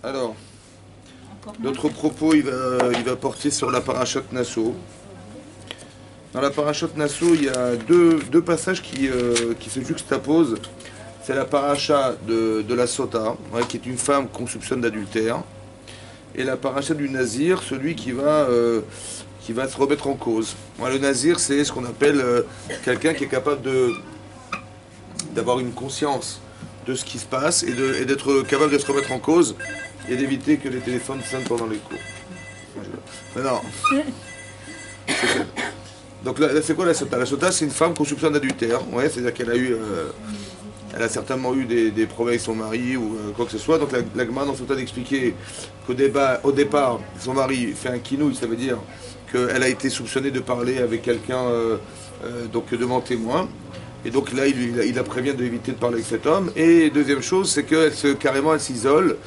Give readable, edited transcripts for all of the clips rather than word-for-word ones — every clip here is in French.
Alors, notre propos, il va porter sur la parashat Nasso. Dans la parashat Nasso, il y a deux passages qui se juxtaposent. C'est la paracha de la Sota, ouais, qui est une femme qu'on soupçonne d'adultère, et la paracha du Nazir, celui qui va se remettre en cause. Ouais, le Nazir, c'est ce qu'on appelle quelqu'un qui est capable d'avoir une conscience de ce qui se passe et d'être capable de se remettre en cause et d'éviter que les téléphones sonnent pendant les cours. Mais non. Donc là, c'est quoi la Sota? La Sota, c'est une femme qu'on soupçonne d'adultère. Ouais, c'est-à-dire elle a certainement eu des problèmes avec son mari ou quoi que ce soit. Donc la Gemara dans Sota d'expliquer qu'au départ, son mari fait un kinouï, ça veut dire qu'elle a été soupçonnée de parler avec quelqu'un donc devant témoin. Et donc là, il la prévient d'éviter de parler avec cet homme. Et deuxième chose, c'est carrément, elle s'isole.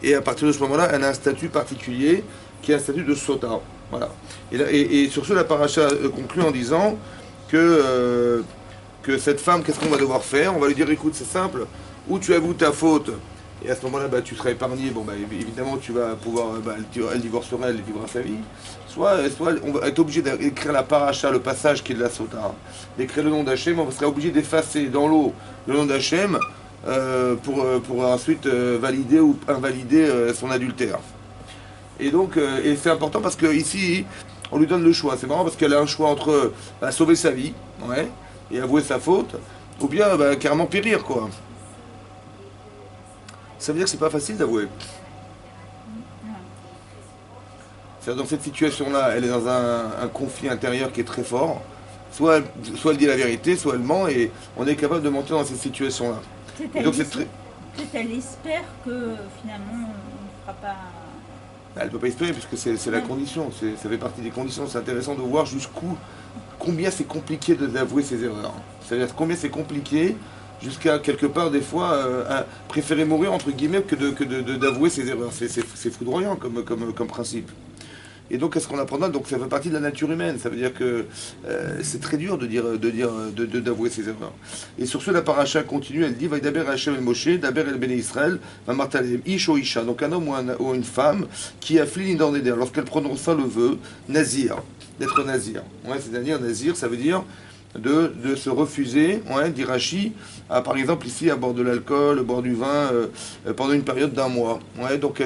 Et à partir de ce moment-là, elle a un statut particulier qui est un statut de sota. Voilà. Et sur ce, la paracha conclut en disant que cette femme, qu'est-ce qu'on va devoir faire? On va lui dire, écoute, c'est simple, ou tu avoues ta faute, et à ce moment-là, tu seras épargné. Bon, évidemment, tu vas pouvoir, elle divorcera, elle vivra sa vie. Soit on va être obligé d'écrire la paracha, le passage qui est de la sota, d'écrire le nom d'Hachem, on sera obligé d'effacer dans l'eau le nom d'Hachem pour ensuite valider ou invalider son adultère. Et donc, et c'est important parce que ici, on lui donne le choix. C'est marrant parce qu'elle a un choix entre sauver sa vie, ouais, et avouer sa faute, ou bien carrément périr, quoi. Ça veut dire que c'est pas facile d'avouer. C'est-à-dire dans cette situation-là, elle est dans un conflit intérieur qui est très fort. Soit elle dit la vérité, soit elle ment, et on est capable de mentir dans cette situation-là. Et donc Peut-être elle espère que finalement on ne fera pas. Elle ne peut pas espérer puisque c'est la condition, ça fait partie des conditions. C'est intéressant de voir combien c'est compliqué d'avouer ses erreurs. C'est-à-dire combien c'est compliqué jusqu'à quelque part des fois préférer mourir entre guillemets que d'avouer ses erreurs. C'est foudroyant comme principe. Et donc, qu'est-ce qu'on apprendra? Donc, ça fait partie de la nature humaine. Ça veut dire que c'est très dur d'avouer ses erreurs. Et sur ce, la paracha continue. Elle dit Vaidaber Hachem el Moshe, Daber el Bnei Israël, Mamartalem, Ish o Isha. Donc, un homme ou une femme qui a fini dans des lorsqu'elle prononça le vœu, Nazir, d'être Nazir. Ouais, c'est-à-dire, Nazir, ça veut dire de se refuser, ouais, dit Rashi, par exemple ici à boire de l'alcool, boire du vin pendant une période d'un mois. Ouais, donc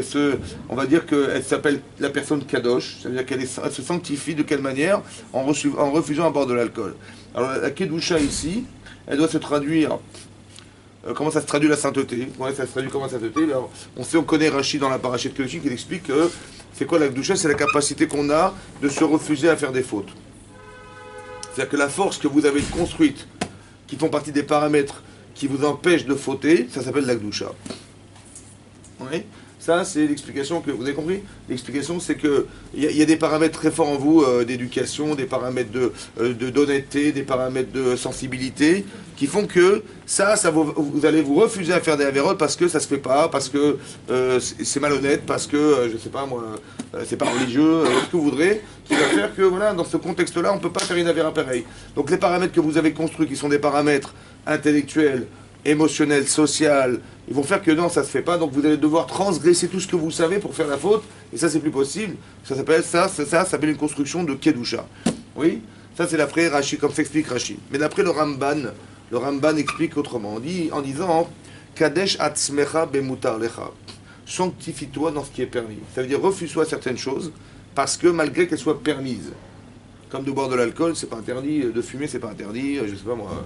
on va dire qu'elle s'appelle la personne Kadosh, ça veut dire qu'elle se sanctifie de quelle manière? En refusant à boire de l'alcool. Alors la Kedusha ici, elle doit se traduire. Comment ça se traduit la sainteté? Ouais, ça se traduit comment la sainteté? Alors, on connaît Rashi dans la parachute de Kedushin qui explique que c'est quoi la Kedusha? C'est la capacité qu'on a de se refuser à faire des fautes. C'est-à-dire que la force que vous avez construite, qui font partie des paramètres qui vous empêchent de fauter, ça s'appelle la Gdusha. Oui. Ça, c'est l'explication que vous avez compris. L'explication, c'est que il y a des paramètres très forts en vous d'éducation, des paramètres d'honnêteté, des paramètres de sensibilité, qui font que vous allez vous refuser à faire des avérotes parce que ça se fait pas, parce que c'est malhonnête, parce que je sais pas moi, c'est pas religieux, ce que vous voudrez. Qui va faire que voilà, dans ce contexte-là, on peut pas faire une avéra pareille. Donc les paramètres que vous avez construits, qui sont des paramètres intellectuels, émotionnel, social, ils vont faire que non, ça se fait pas, donc vous allez devoir transgresser tout ce que vous savez pour faire la faute, et ça c'est plus possible. Ça s'appelle une construction de Kedusha. Oui, ça c'est d'après Rashi, comme s'explique Rashi. Mais d'après le Ramban explique autrement, en disant Kadesh atzmecha bemutar lecha. Sanctifie-toi dans ce qui est permis. Ça veut dire refuse-toi certaines choses, parce que malgré qu'elles soient permises. Comme de boire de l'alcool, c'est pas interdit, de fumer, c'est pas interdit, je sais pas moi.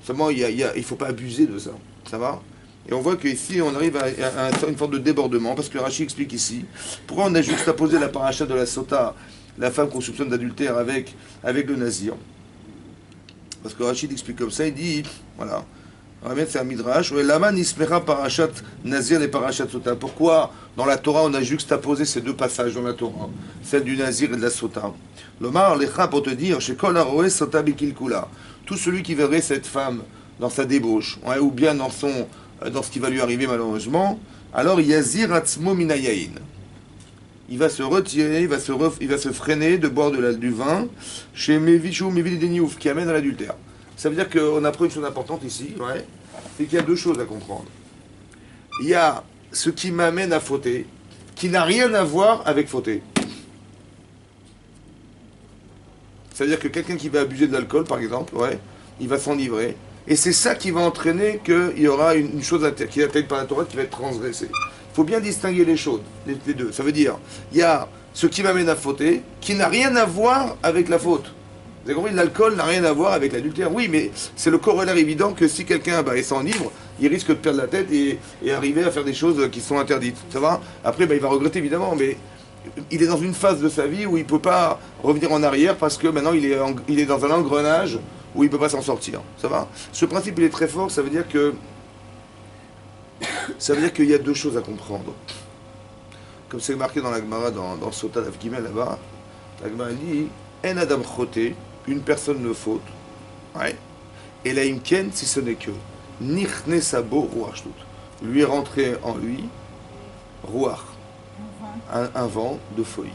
Seulement, il ne faut pas abuser de ça. Ça va? Et on voit qu'ici, on arrive à une forme de débordement, parce que Rashi explique ici, pourquoi on a juxtaposé la paracha de la Sota, la femme qu'on soupçonne d'adultère, avec le Nazir. Parce que Rashi explique comme ça, il dit, voilà, c'est un midrash, Lama nismera parachat Nazir et parachat Sota. Pourquoi, dans la Torah, on a juxtaposé ces deux passages dans la Torah, celle du Nazir et de la Sota? L'Omar lecha pour te dire, chez Kol Aroé Sota Bikilkula. Tout celui qui verrait cette femme dans sa débauche, ouais, ou bien dans ce qui va lui arriver malheureusement, alors Yazir Atzmo Minayain. Il va se retirer, il va se freiner de boire du vin chez Mevichu Mevideniouf, qui amène à l'adultère. Ça veut dire qu'on apprend une chose importante ici, ouais, c'est qu'il y a deux choses à comprendre. Il y a ce qui m'amène à fauter, qui n'a rien à voir avec fauter. C'est-à-dire que quelqu'un qui va abuser de l'alcool, par exemple, ouais, il va s'enivrer. Et c'est ça qui va entraîner qu'il y aura une chose qui est interdite par la Torah qui va être transgressée. Il faut bien distinguer les choses, les deux. Ça veut dire, il y a ce qui m'amène à fauter, qui n'a rien à voir avec la faute. Vous avez compris, l'alcool n'a rien à voir avec l'adultère. Oui, mais c'est le corollaire évident que si quelqu'un s'enivre, il risque de perdre la tête et arriver à faire des choses qui sont interdites. Ça va? Après, il va regretter évidemment, mais il est dans une phase de sa vie où il ne peut pas revenir en arrière parce que maintenant il est dans un engrenage où il ne peut pas s'en sortir. Ça va? Ce principe, il est très fort, ça veut dire qu'il y a deux choses à comprendre. Comme c'est marqué dans la Gemara, dans Sota d'Avgimel là-bas, la Gemara dit En Adam Choté, une personne ne faute. Ouais. Et la Imken, si ce n'est que Nichne Sabo Ruach Shtut. Lui est rentré en lui, Ruach, un vent de folie.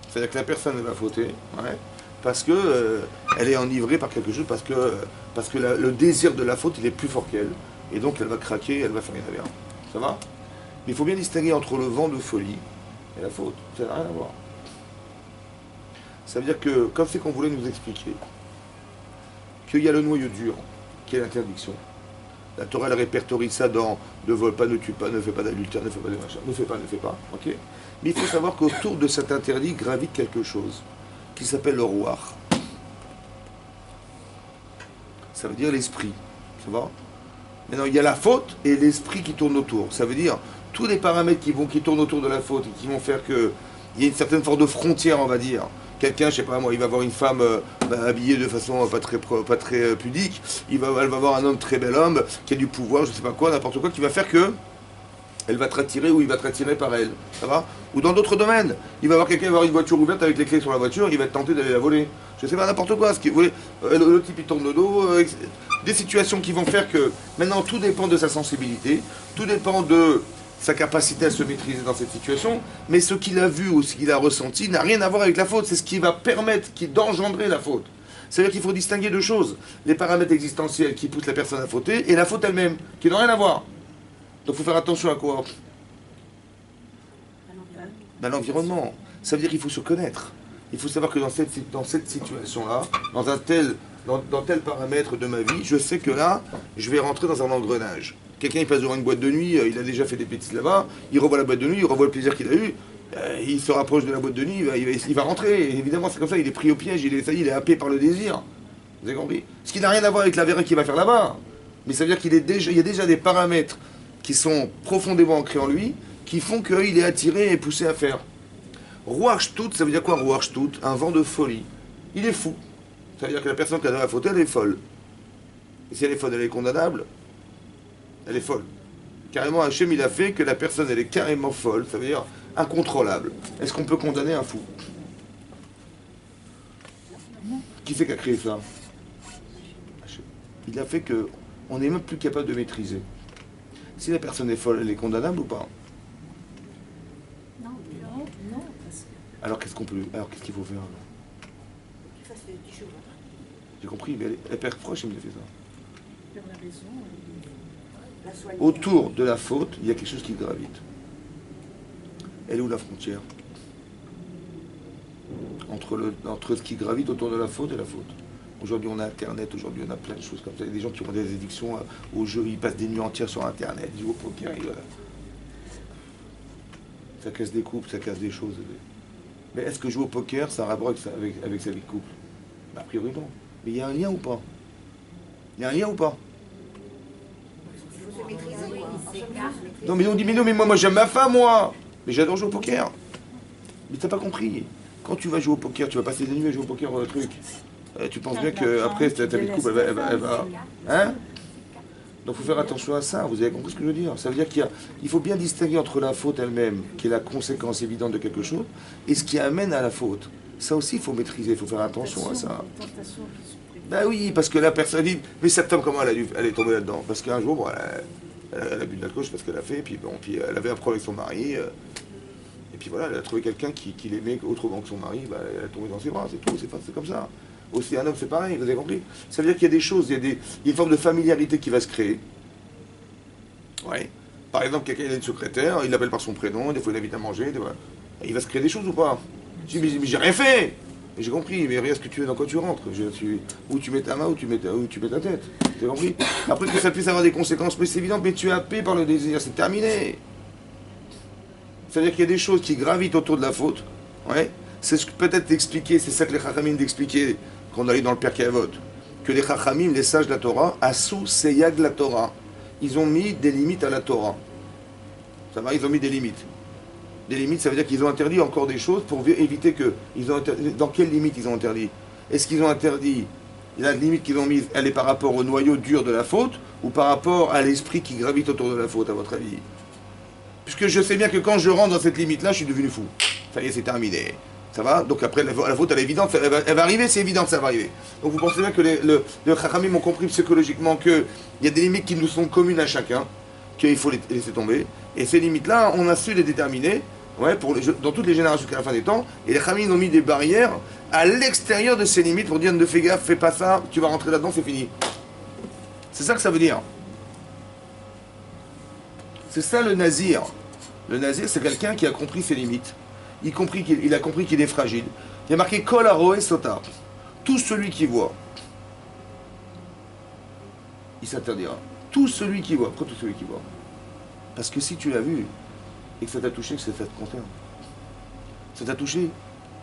C'est-à-dire que la personne elle va fauter, ouais, parce que elle est enivrée par quelque chose, parce que le désir de la faute il est plus fort qu'elle, et donc elle va craquer, elle va faire une avéra. Ça va? Mais il faut bien distinguer entre le vent de folie et la faute. Ça n'a rien à voir. Ça veut dire que, comme c'est qu'on voulait nous expliquer, qu'il y a le noyau dur, qui est l'interdiction. La Torah elle répertorie ça dans ne vole pas, ne tue pas, ne fais pas d'adultère, ne fais pas de machin, ne fais pas, ok? Mais il faut savoir qu'autour de cet interdit gravite quelque chose qui s'appelle le Ruach. Ça veut dire l'esprit, ça va? Maintenant il y a la faute et l'esprit qui tourne autour. Ça veut dire tous les paramètres qui tournent autour de la faute et qui vont faire qu'il y a une certaine forme de frontière, on va dire. Quelqu'un, je sais pas moi, il va voir une femme habillée de façon pas très pudique, elle va voir un homme très bel homme, qui a du pouvoir, je sais pas quoi, n'importe quoi, qui va faire que elle va te attirer ou il va te attirer par elle. Ça va? Ou dans d'autres domaines. Il va voir quelqu'un avoir une voiture ouverte avec les clés sur la voiture, il va être tenté d'aller la voler. Je sais pas, n'importe quoi. Le type il tourne le dos. Des situations qui vont faire que maintenant tout dépend de sa sensibilité, tout dépend de sa capacité à se maîtriser dans cette situation, mais ce qu'il a vu ou ce qu'il a ressenti n'a rien à voir avec la faute. C'est ce qui va permettre, d'engendrer la faute. C'est-à-dire qu'il faut distinguer deux choses. Les paramètres existentiels qui poussent la personne à fauter et la faute elle-même, qui n'ont rien à voir. Donc il faut faire attention à quoi? L'environnement. Ça veut dire qu'il faut se connaître. Il faut savoir que dans cette situation-là, dans tel paramètre de ma vie, je sais que là, je vais rentrer dans un engrenage. Quelqu'un il passe devant une boîte de nuit, il a déjà fait des bêtises là-bas, il revoit la boîte de nuit, il revoit le plaisir qu'il a eu, il se rapproche de la boîte de nuit, il va rentrer. Et évidemment, c'est comme ça, il est pris au piège, il est happé par le désir. Vous avez compris? Ce qui n'a rien à voir avec la vérité qu'il va faire là-bas. Mais ça veut dire qu'il y a déjà des paramètres qui sont profondément ancrés en lui, qui font qu'il est attiré et poussé à faire. Ruach Shtut, ça veut dire quoi Ruach Shtut? Un vent de folie. Il est fou. Ça veut dire que la personne qui a dans la faute, elle est folle. Et si elle est folle, elle est condamnable. Elle est folle. Carrément, Hachem, il a fait que la personne, elle est carrément folle. Ça veut dire incontrôlable. Est-ce qu'on peut condamner un fou? Qui c'est qui a créé ça? Hachem. Il a fait que on n'est même plus capable de maîtriser. Si la personne est folle, elle est condamnable ou pas? Non. Alors qu'est-ce qu'il faut faire? J'ai compris, mais elle perd proche, il me fait ça. Autour de la faute, il y a quelque chose qui gravite. Elle est où la frontière? Entre ce qui gravite autour de la faute et la faute. Aujourd'hui, on a Internet, aujourd'hui, on a plein de choses comme ça. Il y a des gens qui ont des addictions au jeu, ils passent des nuits entières sur Internet, ils jouent au poker, ça casse des couples, ça casse des choses. Mais est-ce que jouer au poker, ça a un rapport avec sa vie de couple? A priori, non. Mais il y a un lien ou pas? Il y a un lien ou pas? Non, mais on dit, mais non, mais moi j'aime ma femme, moi. Mais j'adore jouer au poker. Mais t'as pas compris. Quand tu vas jouer au poker, tu vas passer des nuits à jouer au poker, truc. Tu penses bien qu'après, ta vie de couple, elle va... Hein? Donc il faut faire attention à ça, vous avez compris ce que je veux dire? Ça veut dire qu'il faut bien distinguer entre la faute elle-même, qui est la conséquence évidente de quelque chose, et ce qui amène à la faute. Ça aussi, il faut maîtriser, il faut faire attention à ça. Ben oui, parce que la personne dit, mais cette femme, comment elle est tombée là-dedans? Parce qu'un jour, bon, elle a bu de l'alcool, je sais pas ce qu'elle a fait, puis elle avait un problème avec son mari, et puis voilà, elle a trouvé quelqu'un qui l'aimait autrement que son mari, ben, elle est tombée dans ses bras, c'est tout, c'est comme ça. Aussi un homme, c'est pareil, vous avez compris? Ça veut dire qu'il y a des choses, il y a une forme de familiarité qui va se créer. Par exemple, quelqu'un il a une secrétaire, il l'appelle par son prénom, des fois il l'invite à manger, des fois. Il va se créer des choses ou pas? Je dis, mais j'ai rien fait. Et j'ai compris, mais regarde ce que tu es, dans quoi tu rentres. Où tu mets ta main, où tu mets ta tête. J'ai compris. Après que ça puisse avoir des conséquences, mais c'est évident, mais tu es happé par le désir, c'est terminé. C'est-à-dire qu'il y a des choses qui gravitent autour de la faute. Ouais. C'est ce que peut-être expliquer, c'est ça que les Chachamim d'expliquer quand on allait dans le Pirkei Avot. Que les Chachamim, les sages de la Torah, Asou Seyag la Torah. Ils ont mis des limites à la Torah. Ça va, ils ont mis des limites. Des limites, ça veut dire qu'ils ont interdit encore des choses pour éviter que... Dans quelles limites ils ont interdit? Est-ce qu'ils ont interdit... La limite qu'ils ont mise, elle est par rapport au noyau dur de la faute ou par rapport à l'esprit qui gravite autour de la faute, à votre avis? Puisque je sais bien que quand je rentre dans cette limite-là, je suis devenu fou. Ça y est, c'est terminé. Ça va? Donc après, la faute, elle est évidente. Elle va arriver, c'est évident que ça va arriver. Donc vous pensez bien que les Chachamim ont compris psychologiquement qu'il y a des limites qui nous sont communes à chacun, qu'il faut les laisser tomber. Et ces limites-là, on a su les déterminer. Ouais, dans toutes les générations jusqu'à la fin des temps, et les Chachamim ont mis des barrières à l'extérieur de ces limites pour dire ne fais gaffe, fais pas ça, tu vas rentrer là-dedans, c'est fini. C'est ça que ça veut dire. C'est ça le nazir. Le nazir, c'est quelqu'un qui a compris ses limites. Il a compris qu'il est fragile. Il y a marqué Kol Haroé Sota. Tout celui qui voit, il s'interdira. Tout celui qui voit. Pourquoi tout celui qui voit? Parce que si tu l'as vu, et que ça t'a touché, que ça te concerne. Ça t'a touché.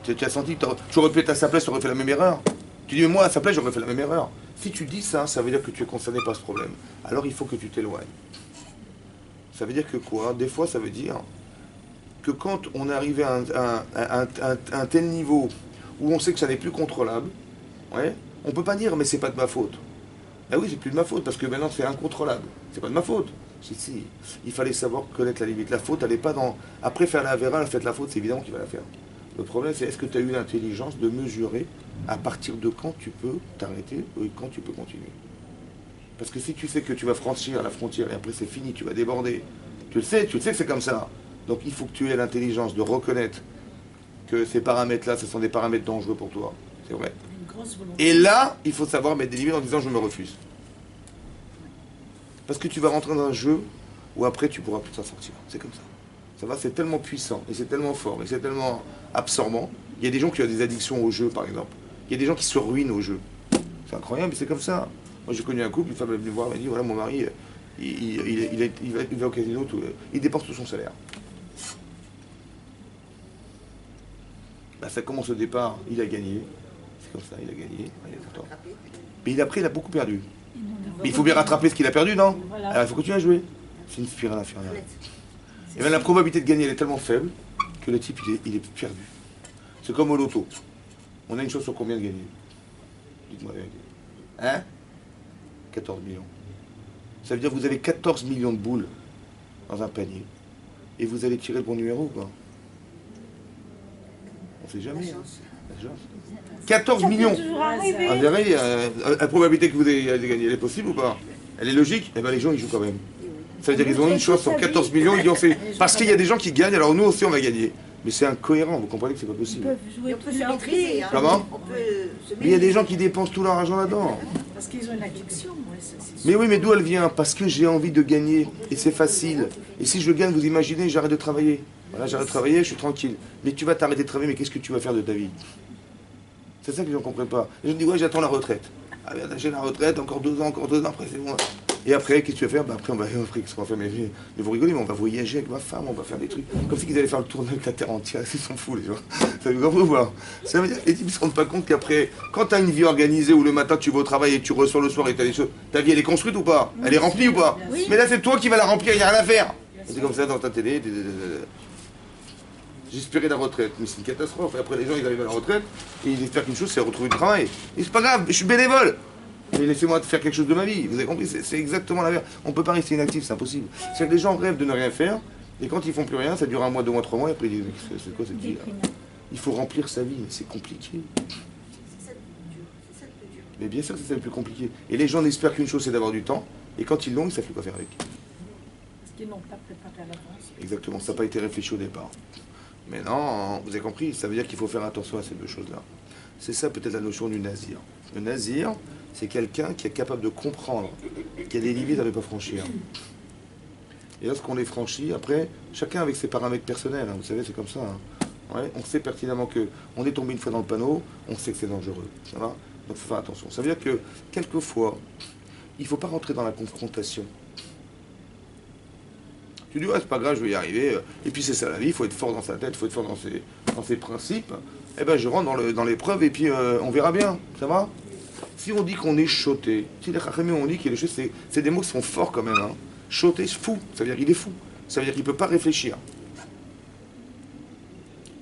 Tu as senti que tu aurais pu être à sa place, tu aurais fait la même erreur. Tu dis, mais moi, à sa place, j'aurais fait la même erreur. Si tu dis ça, ça veut dire que tu es concerné par ce problème. Alors il faut que tu t'éloignes. Ça veut dire que quoi? Des fois, ça veut dire que quand on est arrivé à un tel niveau où on sait que ça n'est plus contrôlable, ouais, on ne peut pas dire, mais c'est pas de ma faute. Ah oui, c'est plus de ma faute, parce que maintenant c'est incontrôlable. C'est pas de ma faute. Si, il fallait savoir connaître la limite. La faute, elle n'est pas dans... Après faire la vera, la faute, c'est évident qu'il va la faire. Le problème, c'est est-ce que tu as eu l'intelligence de mesurer à partir de quand tu peux t'arrêter et quand tu peux continuer. Parce que si tu sais que tu vas franchir la frontière et après c'est fini, tu vas déborder, tu le sais que c'est comme ça. Donc il faut que tu aies l'intelligence de reconnaître que ces paramètres-là, ce sont des paramètres dangereux pour toi. C'est vrai. Et là, il faut savoir mettre des limites en disant je me refuse. Parce que tu vas rentrer dans un jeu où après tu pourras plus t'en sortir. C'est comme ça. Ça va, c'est tellement puissant, et c'est tellement fort, et c'est tellement absorbant. Il y a des gens qui ont des addictions au jeu, par exemple. Il y a des gens qui se ruinent au jeu. C'est incroyable, mais c'est comme ça. Moi j'ai connu un couple, une femme est venue me voir, elle m'a dit voilà mon mari, il va au casino, il dépense tout son salaire. Bah, ça commence au départ, il a gagné. C'est comme ça, il a gagné. Mais il a beaucoup perdu. Mais il faut bien rattraper ce qu'il a perdu, non? Alors il faut continuer à jouer. C'est une spirale infernale. Et bien la probabilité de gagner elle est tellement faible que le type il est perdu. C'est comme au loto. On a une chance sur combien de gagner? Dites-moi la vérité. Hein? 14 millions. Ça veut dire que vous avez 14 millions de boules dans un panier. Et vous allez tirer le bon numéro ou pas? On ne sait jamais. Hein. La chance. 14 millions. La probabilité que vous ayez gagné, elle est possible ou pas? Elle est logique? Eh bien les gens ils jouent quand même. Ça veut dire qu'ils ont une chance sur 14 millions, ils ont fait. Parce qu'il y a des gens qui gagnent, alors nous aussi on va gagner. Mais c'est incohérent, vous comprenez que c'est pas possible. On peut se maîtriser. Comment? Mais il y a des gens qui dépensent tout leur argent là-dedans. Parce qu'ils ont une addiction, mais oui, mais d'où elle vient? Parce que j'ai envie de gagner. Et c'est facile. Et si je gagne, vous imaginez, j'arrête de travailler. Voilà, j'arrête de travailler, je suis tranquille. Mais tu vas t'arrêter de travailler, mais qu'est-ce que tu vas faire de ta vie? C'est ça que les gens ne comprennent pas. Les gens disent, ouais, j'attends la retraite. Ah, j'ai la retraite, encore 2 ans, après c'est bon. Et après, qu'est-ce que tu vas faire? Bah, après, qu'est-ce qu'on va faire? Mais vous rigolez, mais on va voyager avec ma femme, on va faire des trucs. Comme si ils allaient faire le tour de la terre entière. Ils sont fous, les gens. Ça veut dire voir. Ça veut dire, et ils ne se rendent pas compte qu'après, quand tu as une vie organisée où le matin tu vas au travail et tu ressors le soir et tu as des choses, ta vie elle est construite ou pas? Elle est remplie ou pas? Oui. Mais là, c'est toi qui vas la remplir, il n'y a rien à faire. C'est comme ça dans ta télé. J'espérais la retraite, mais c'est une catastrophe. Et après, les gens, ils arrivent à la retraite et ils espèrent qu'une chose, c'est retrouver du travail. Et c'est pas grave, je suis bénévole. Mais laissez-moi faire quelque chose de ma vie. Vous avez compris? C'est exactement la vérité. On ne peut pas rester inactif, c'est impossible. C'est que les gens rêvent de ne rien faire, et quand ils font plus rien, ça dure 1 mois, 2 mois, 3 mois, et après ils disent c'est quoi cette vie là? Il faut remplir sa vie, mais c'est compliqué. C'est ça le plus dur. Mais bien sûr que c'est ça le plus compliqué. Et les gens n'espèrent qu'une chose, c'est d'avoir du temps, et quand ils l'ont, ils ne savent plus quoi faire avec. Parce qu'ils n'ont pas préparé à l'avance. Exactement, ça n'a pas été réfléchi au départ. Mais non, vous avez compris, ça veut dire qu'il faut faire attention à ces deux choses-là. C'est ça peut-être la notion du nazir. Le nazir, c'est quelqu'un qui est capable de comprendre qu'il y a des limites à ne pas franchir. Et lorsqu'on les franchit, après, chacun avec ses paramètres personnels, hein, vous savez, c'est comme ça. Hein. Ouais, on sait pertinemment que on est tombé une fois dans le panneau, on sait que c'est dangereux. Ça va? Donc il faut faire attention. Ça veut dire que, quelquefois, il ne faut pas rentrer dans la confrontation. Tu dis, ouais, c'est pas grave, je vais y arriver. Et puis c'est ça la vie, il faut être fort dans sa tête, il faut être fort dans ses principes. Eh ben, je rentre dans l'épreuve et puis on verra bien. Ça va? Si on dit qu'on est choté, si les Chachamim on dit qu'il est choté, c'est des mots qui sont forts quand même. Hein. Choté, fou, ça veut dire qu'il est fou. Ça veut dire qu'il ne peut pas réfléchir.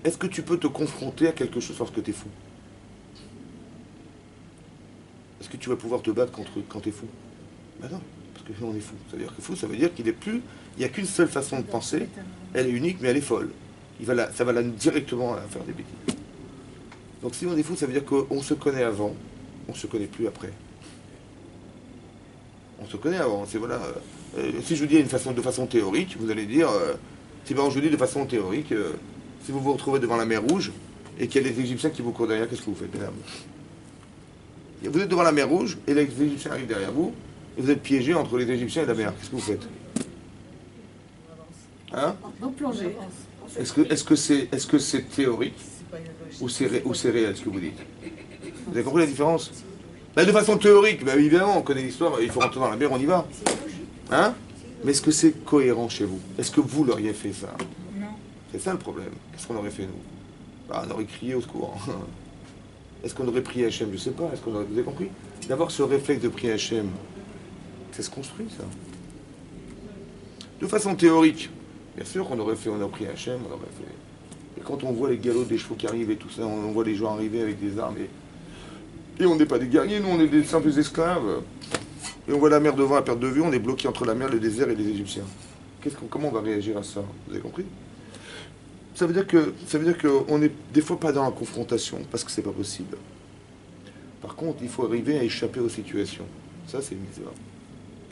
Est-ce que tu peux te confronter à quelque chose lorsque tu es fou? Est-ce que tu vas pouvoir te battre quand tu es fou? Ben non, parce que on est fou. Ça veut dire que fou, ça veut dire qu'il est plus. Il n'y a qu'une seule façon de penser. Elle est unique, mais elle est folle. Ça va directement faire des bêtises. Donc si on est fou, ça veut dire qu'on se connaît avant, on ne se connaît plus après. On se connaît avant. C'est voilà. Si je vous dis de façon théorique, vous allez dire. Si ben, je vous dis de façon théorique, si vous vous retrouvez devant la mer Rouge et qu'il y a les Égyptiens qui vous courent derrière, qu'est-ce que vous faites, mesdames? Vous êtes devant la mer Rouge et les Égyptiens arrivent derrière vous et vous êtes piégés entre les Égyptiens et la mer. Qu'est-ce que vous faites? Hein? Donc plonger. Est-ce que c'est théorique ou c'est réel ce que vous dites? Vous avez compris la différence? Ben, de façon théorique, ben, évidemment, on connaît l'histoire, il faut rentrer dans la mer, on y va. Hein? Mais est-ce que c'est cohérent chez vous? Est-ce que vous l'auriez fait ça? Non. C'est ça le problème. Qu'est-ce qu'on aurait fait nous? Ben, on aurait crié au secours. Est-ce qu'on aurait prié Hachem? Je ne sais pas. Vous avez compris? D'avoir ce réflexe de prier Hachem, ça se construit ça. De façon théorique, bien sûr qu'on aurait prié Hachem, on aurait fait. Et quand on voit les galops des chevaux qui arrivent et tout ça, on voit les gens arriver avec des armes et on n'est pas des guerriers, nous on est des simples esclaves. Et on voit la mer devant à perte de vue, on est bloqué entre la mer, le désert et les Égyptiens. Comment on va réagir à ça? Vous avez compris? Ça veut dire qu'on n'est des fois pas dans la confrontation, parce que c'est pas possible. Par contre, il faut arriver à échapper aux situations. Ça, c'est une mitzvah.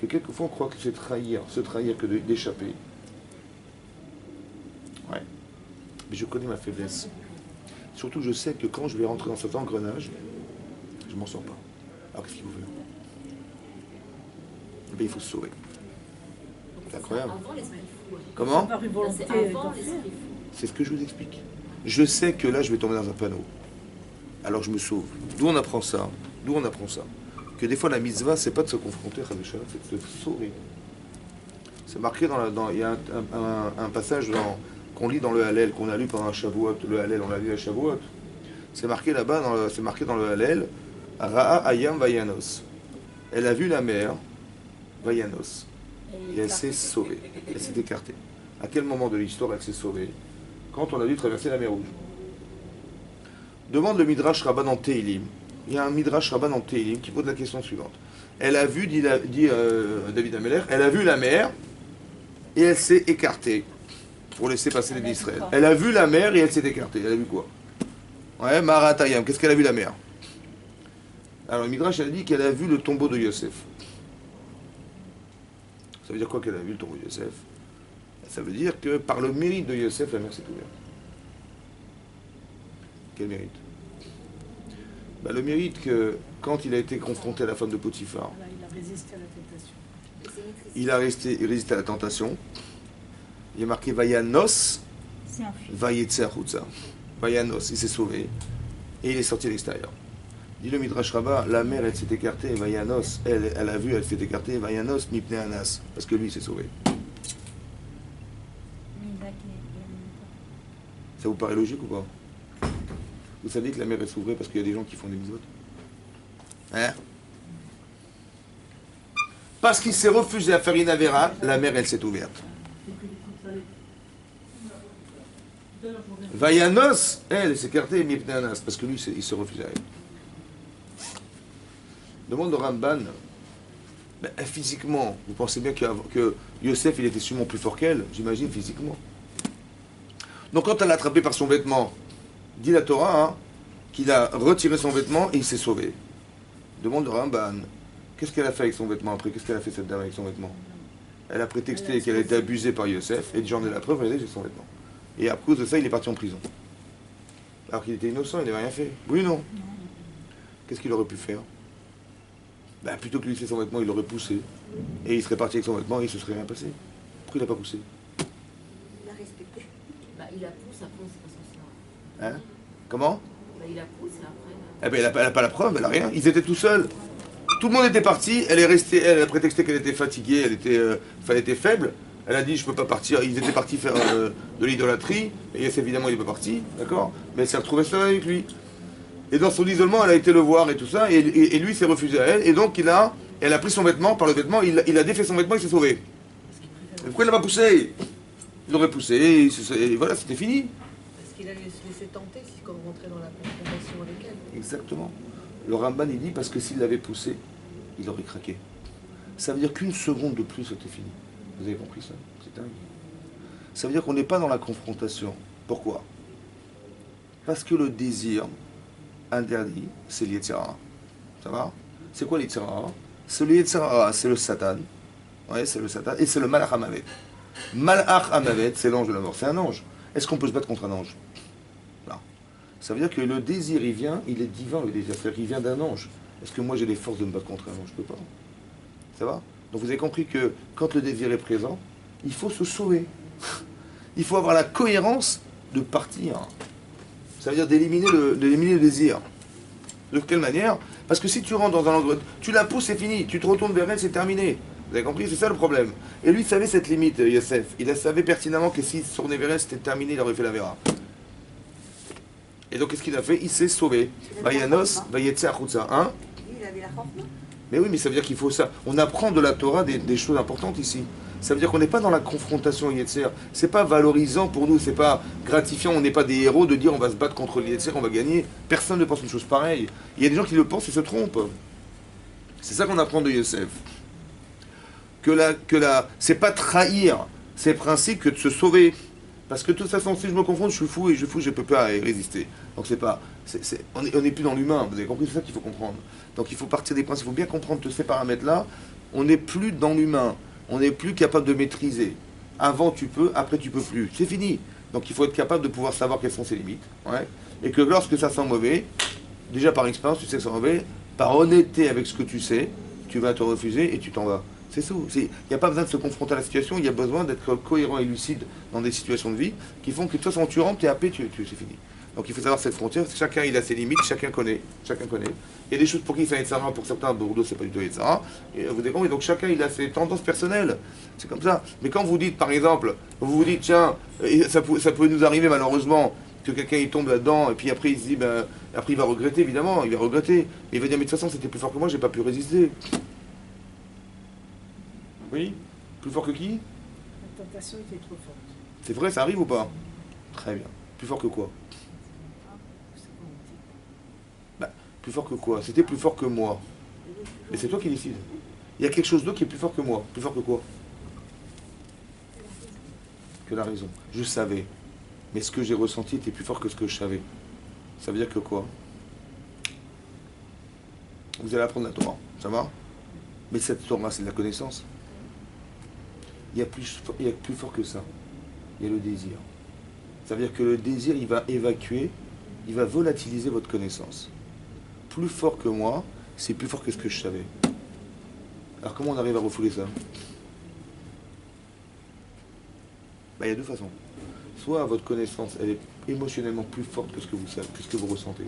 Que quelquefois, on croit que c'est se trahir que d'échapper. Ouais. Mais je connais ma faiblesse. Surtout, je sais que quand je vais rentrer dans cet engrenage, je m'en sors pas. Alors, qu'est-ce qu'il vous veut? Eh bien, il faut se sauver. C'est incroyable. Comment? C'est ce que je vous explique. Je sais que là, je vais tomber dans un panneau. Alors, je me sauve. D'où on apprend ça? Que des fois, la mitzvah, c'est pas de se confronter à Chadusha, c'est de se sauver. C'est marqué il y a un passage qu'on lit dans le Hallel, qu'on a lu pendant Shavuot. Le Hallel, on l'a lu à Shavuot. C'est marqué là-bas, c'est marqué dans le Hallel, Ra'a Ayam Vayanos. Elle a vu la mer, Vayanos. Et elle s'est sauvée. Elle s'est écartée. À quel moment de l'histoire elle s'est sauvée? Quand on a dû traverser la mer Rouge. Demande le Midrash Rabban en Teilim. Il y a un Midrash Rabban en Teilim qui pose la question suivante. Elle a vu, dit David Ameller, elle a vu la mer et elle s'est écartée pour laisser passer les d'Israël. Elle a vu la mer et elle s'est écartée. Elle a vu quoi? Ouais, Maratayam. Qu'est-ce qu'elle a vu la mer? Alors le Midrash elle dit qu'elle a vu le tombeau de Yosef. Ça veut dire quoi qu'elle a vu le tombeau de Yosef? Ça veut dire que par le mérite de Yosef, la mer s'est ouverte. Quel mérite? Ben, le mérite que quand il a été confronté à la femme de Potiphar, Il a résisté à la tentation. il a résisté à la tentation. Il est marqué Vayanos, Vayetzer Hutza. Vayanos, il s'est sauvé et il est sorti à l'extérieur. Dit le Midrash Rabbah, la mer elle s'est écartée, Vayanos, elle a vu, elle s'est écartée, Vayanos Mipne Anas, parce que lui il s'est sauvé. Ça vous paraît logique ou pas? Vous savez que la mer elle s'ouvrait parce qu'il y a des gens qui font des mitzvot? Hein? Parce qu'il s'est refusé à faire une avéra, la mer elle s'est ouverte. Vayanos, elle s'est écartée, Mipne Anas, parce que lui il se refusait à elle. Demande au Ramban, ben, physiquement, vous pensez bien que Yosef il était sûrement plus fort qu'elle, j'imagine physiquement. Donc quand elle l'a attrapé par son vêtement, dit la Torah, hein, qu'il a retiré son vêtement et il s'est sauvé. Demande au Ramban, qu'est-ce qu'elle a fait avec son vêtement après? Qu'est-ce qu'elle a fait cette dame avec son vêtement? Elle a prétexté qu'elle a été abusée par Yosef, et j'en ai la preuve, elle est avec son vêtement. Et à cause de ça, il est parti en prison. Alors qu'il était innocent, il n'avait rien fait. Oui ou non? Qu'est-ce qu'il aurait pu faire? Ben, plutôt que lui laisser son vêtement, il l'aurait poussé. Et il serait parti avec son vêtement et il ne se serait rien passé. Pourquoi il n'a pas poussé? Il a respecté. Bah, il la pousse, après, c'est pas censé. Hein? Comment? Bah, il la pousse et après. Eh ben, elle n'a pas la preuve, elle n'a rien. Ils étaient tout seuls. Tout le monde était parti, elle est restée, elle a prétexté qu'elle était fatiguée, elle était faible. Elle a dit je peux pas partir, ils étaient partis faire de l'idolâtrie, et Yosef évidemment il n'est pas parti, d'accord? Mais elle s'est retrouvée seule avec lui. Et dans son isolement, elle a été le voir et tout ça, et lui s'est refusé à elle, et donc elle a pris son vêtement, par le vêtement, il a défait son vêtement, il s'est sauvé. Et pourquoi il n'a pas poussé? Il aurait poussé, et voilà, c'était fini. Parce qu'il allait se laisser tenter si comme rentrer dans la confrontation avec elle. Exactement. Le Ramban il dit parce que s'il l'avait poussé, il aurait craqué. Ça veut dire qu'une seconde de plus, c'était fini. Vous avez compris ça? C'est dingue. Ça veut dire qu'on n'est pas dans la confrontation. Pourquoi? Parce que le désir interdit, c'est l'Yetzirah. Ça va? C'est quoi l'Yetzirah? C'est le Yetzirah, c'est le Satan. Ouais, c'est le Satan. Et c'est le Malach Hamavet. Malach Hamavet, c'est l'ange de la mort. C'est un ange. Est-ce qu'on peut se battre contre un ange? Non. Ça veut dire que le désir, il vient, il est divin, le désir. C'est-à-dire qu'il vient d'un ange. Est-ce que moi j'ai les forces de me battre contre un ange? Je ne peux pas. Ça va? Donc vous avez compris que quand le désir est présent, il faut se sauver. Il faut avoir la cohérence de partir. Ça veut dire d'éliminer le désir. De quelle manière? Parce que si tu rentres dans un endroit, tu la pousses, c'est fini. Tu te retournes vers elle, c'est terminé. Vous avez compris? C'est ça le problème. Et lui, il savait cette limite, Yosef. Il savait pertinemment que s'il se tournait vers elle, c'était terminé, il aurait fait la vera. Et donc, qu'est-ce qu'il a fait? Il s'est sauvé. Vayanos, Vayetze Achutza. Hein? Il avait la chorma. Mais oui, mais ça veut dire qu'il faut ça. On apprend de la Torah des choses importantes ici. Ça veut dire qu'on n'est pas dans la confrontation Yetzer. C'est pas valorisant pour nous, c'est pas gratifiant. On n'est pas des héros de dire on va se battre contre le Yetzer, on va gagner. Personne ne pense une chose pareille. Il y a des gens qui le pensent et se trompent. C'est ça qu'on apprend de Yosef. C'est pas trahir ces principes que de se sauver. Parce que de toute façon, si je me confronte, je suis fou, je ne peux pas résister. Donc c'est pas, on n'est plus dans l'humain, vous avez compris, c'est ça qu'il faut comprendre. Donc il faut partir des principes, il faut bien comprendre tous ces paramètres-là. On n'est plus dans l'humain, on n'est plus capable de maîtriser. Avant tu peux, après tu peux plus. C'est fini. Donc il faut être capable de pouvoir savoir quelles sont ses limites. Ouais. Et que lorsque ça sent mauvais, déjà par expérience, tu sais que ça sent mauvais, par honnêteté avec ce que tu sais, tu vas te refuser et tu t'en vas. C'est tout. Il n'y a pas besoin de se confronter à la situation, il y a besoin d'être cohérent et lucide dans des situations de vie qui font que de toute façon tu rentres, tu es happé, c'est fini. Donc il faut savoir cette frontière, chacun il a ses limites, chacun connaît. Il y a des choses pour qui ça est Sarah, pour certains, Bordeaux c'est pas du tout Sarah. Vous avez compris, donc chacun il a ses tendances personnelles. C'est comme ça. Mais quand vous dites par exemple, vous vous dites tiens, ça peut nous arriver malheureusement que quelqu'un il tombe là-dedans et puis après il se dit ben, après il va regretter évidemment, il va regretter. Mais il va dire mais de toute façon c'était plus fort que moi, j'ai pas pu résister. Oui? Plus fort que qui? La tentation était trop forte. C'est vrai, ça arrive ou pas? Très bien. Plus fort que quoi? Bah, plus fort que quoi? C'était plus fort que moi. Mais c'est toi qui décides. Il y a quelque chose d'autre qui est plus fort que moi. Plus fort que quoi? Que la raison. Je savais. Mais ce que j'ai ressenti était plus fort que ce que je savais. Ça veut dire que quoi? Vous allez apprendre la Torah. Ça va? Mais cette Torah, c'est de la connaissance. Il y a plus fort que ça. Il y a le désir. Ça veut dire que le désir, il va évacuer, il va volatiliser votre connaissance. Plus fort que moi, c'est plus fort que ce que je savais. Alors comment on arrive à refouler ça? Il y a deux façons. Soit votre connaissance, elle est émotionnellement plus forte que ce que vous savez, que ce que vous ressentez.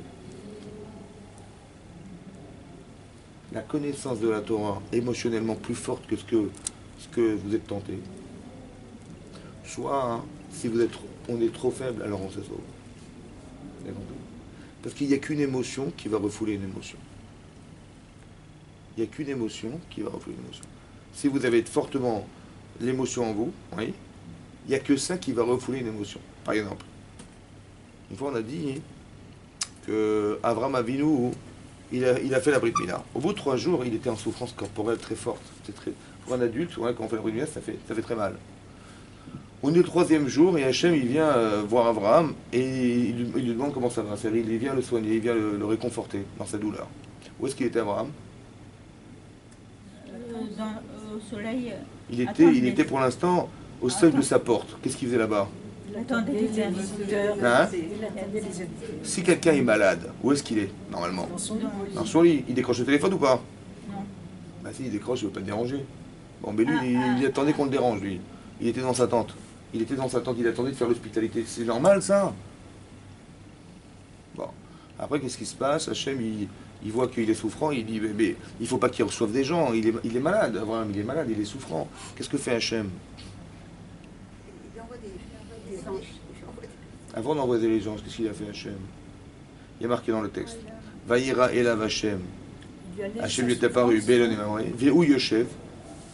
La connaissance de la Torah émotionnellement plus forte que ce que vous êtes tenté. Soit, hein, si on est trop faible, alors on se sauve. Vous avez compris? Parce qu'il n'y a qu'une émotion qui va refouler une émotion. Il n'y a qu'une émotion qui va refouler une émotion. Si vous avez fortement l'émotion en vous, oui, il n'y a que ça qui va refouler une émotion. Par exemple, une fois on a dit que Avram Avinu, il a fait la Brit Mila. Au bout de 3 jours, il était en souffrance corporelle très forte. Pour un adulte, ouais, quand on fait la Brit Mila, ça fait très mal. On est le 3e jour et Hachem il vient voir Abraham et il lui demande comment ça va. Il vient le soigner, il vient le réconforter dans sa douleur. Où est-ce qu'il était Abraham? Au soleil. Il était pour l'instant au seuil de sa porte. Qu'est-ce qu'il faisait là-bas? Attendez, les visiteurs. Hein? Il attendait les invités. Si quelqu'un est malade, où est-ce qu'il est normalement? Dans son lit. Dans son lit. Il décroche le téléphone ou pas? Non. Bah si, il décroche, il ne veut pas te déranger. Bon, mais lui, il attendait qu'on le dérange, lui. Il était dans sa tente. Il était dans sa tente, il attendait de faire l'hospitalité. C'est normal ça? Bon. Après, qu'est-ce qui se passe? Hachem, il voit qu'il est souffrant, il dit, mais il ne faut pas qu'il reçoive des gens, il est malade, Abraham, il est malade, il est souffrant. Qu'est-ce que fait Hachem? Il envoie des anges. Avant d'envoyer les anges, qu'est-ce qu'il a fait Hachem? Il y a marqué dans le texte. Vaïra Elav Hachem. Hachem lui est apparu, Bélon et Mamré, Véhou Yoshev,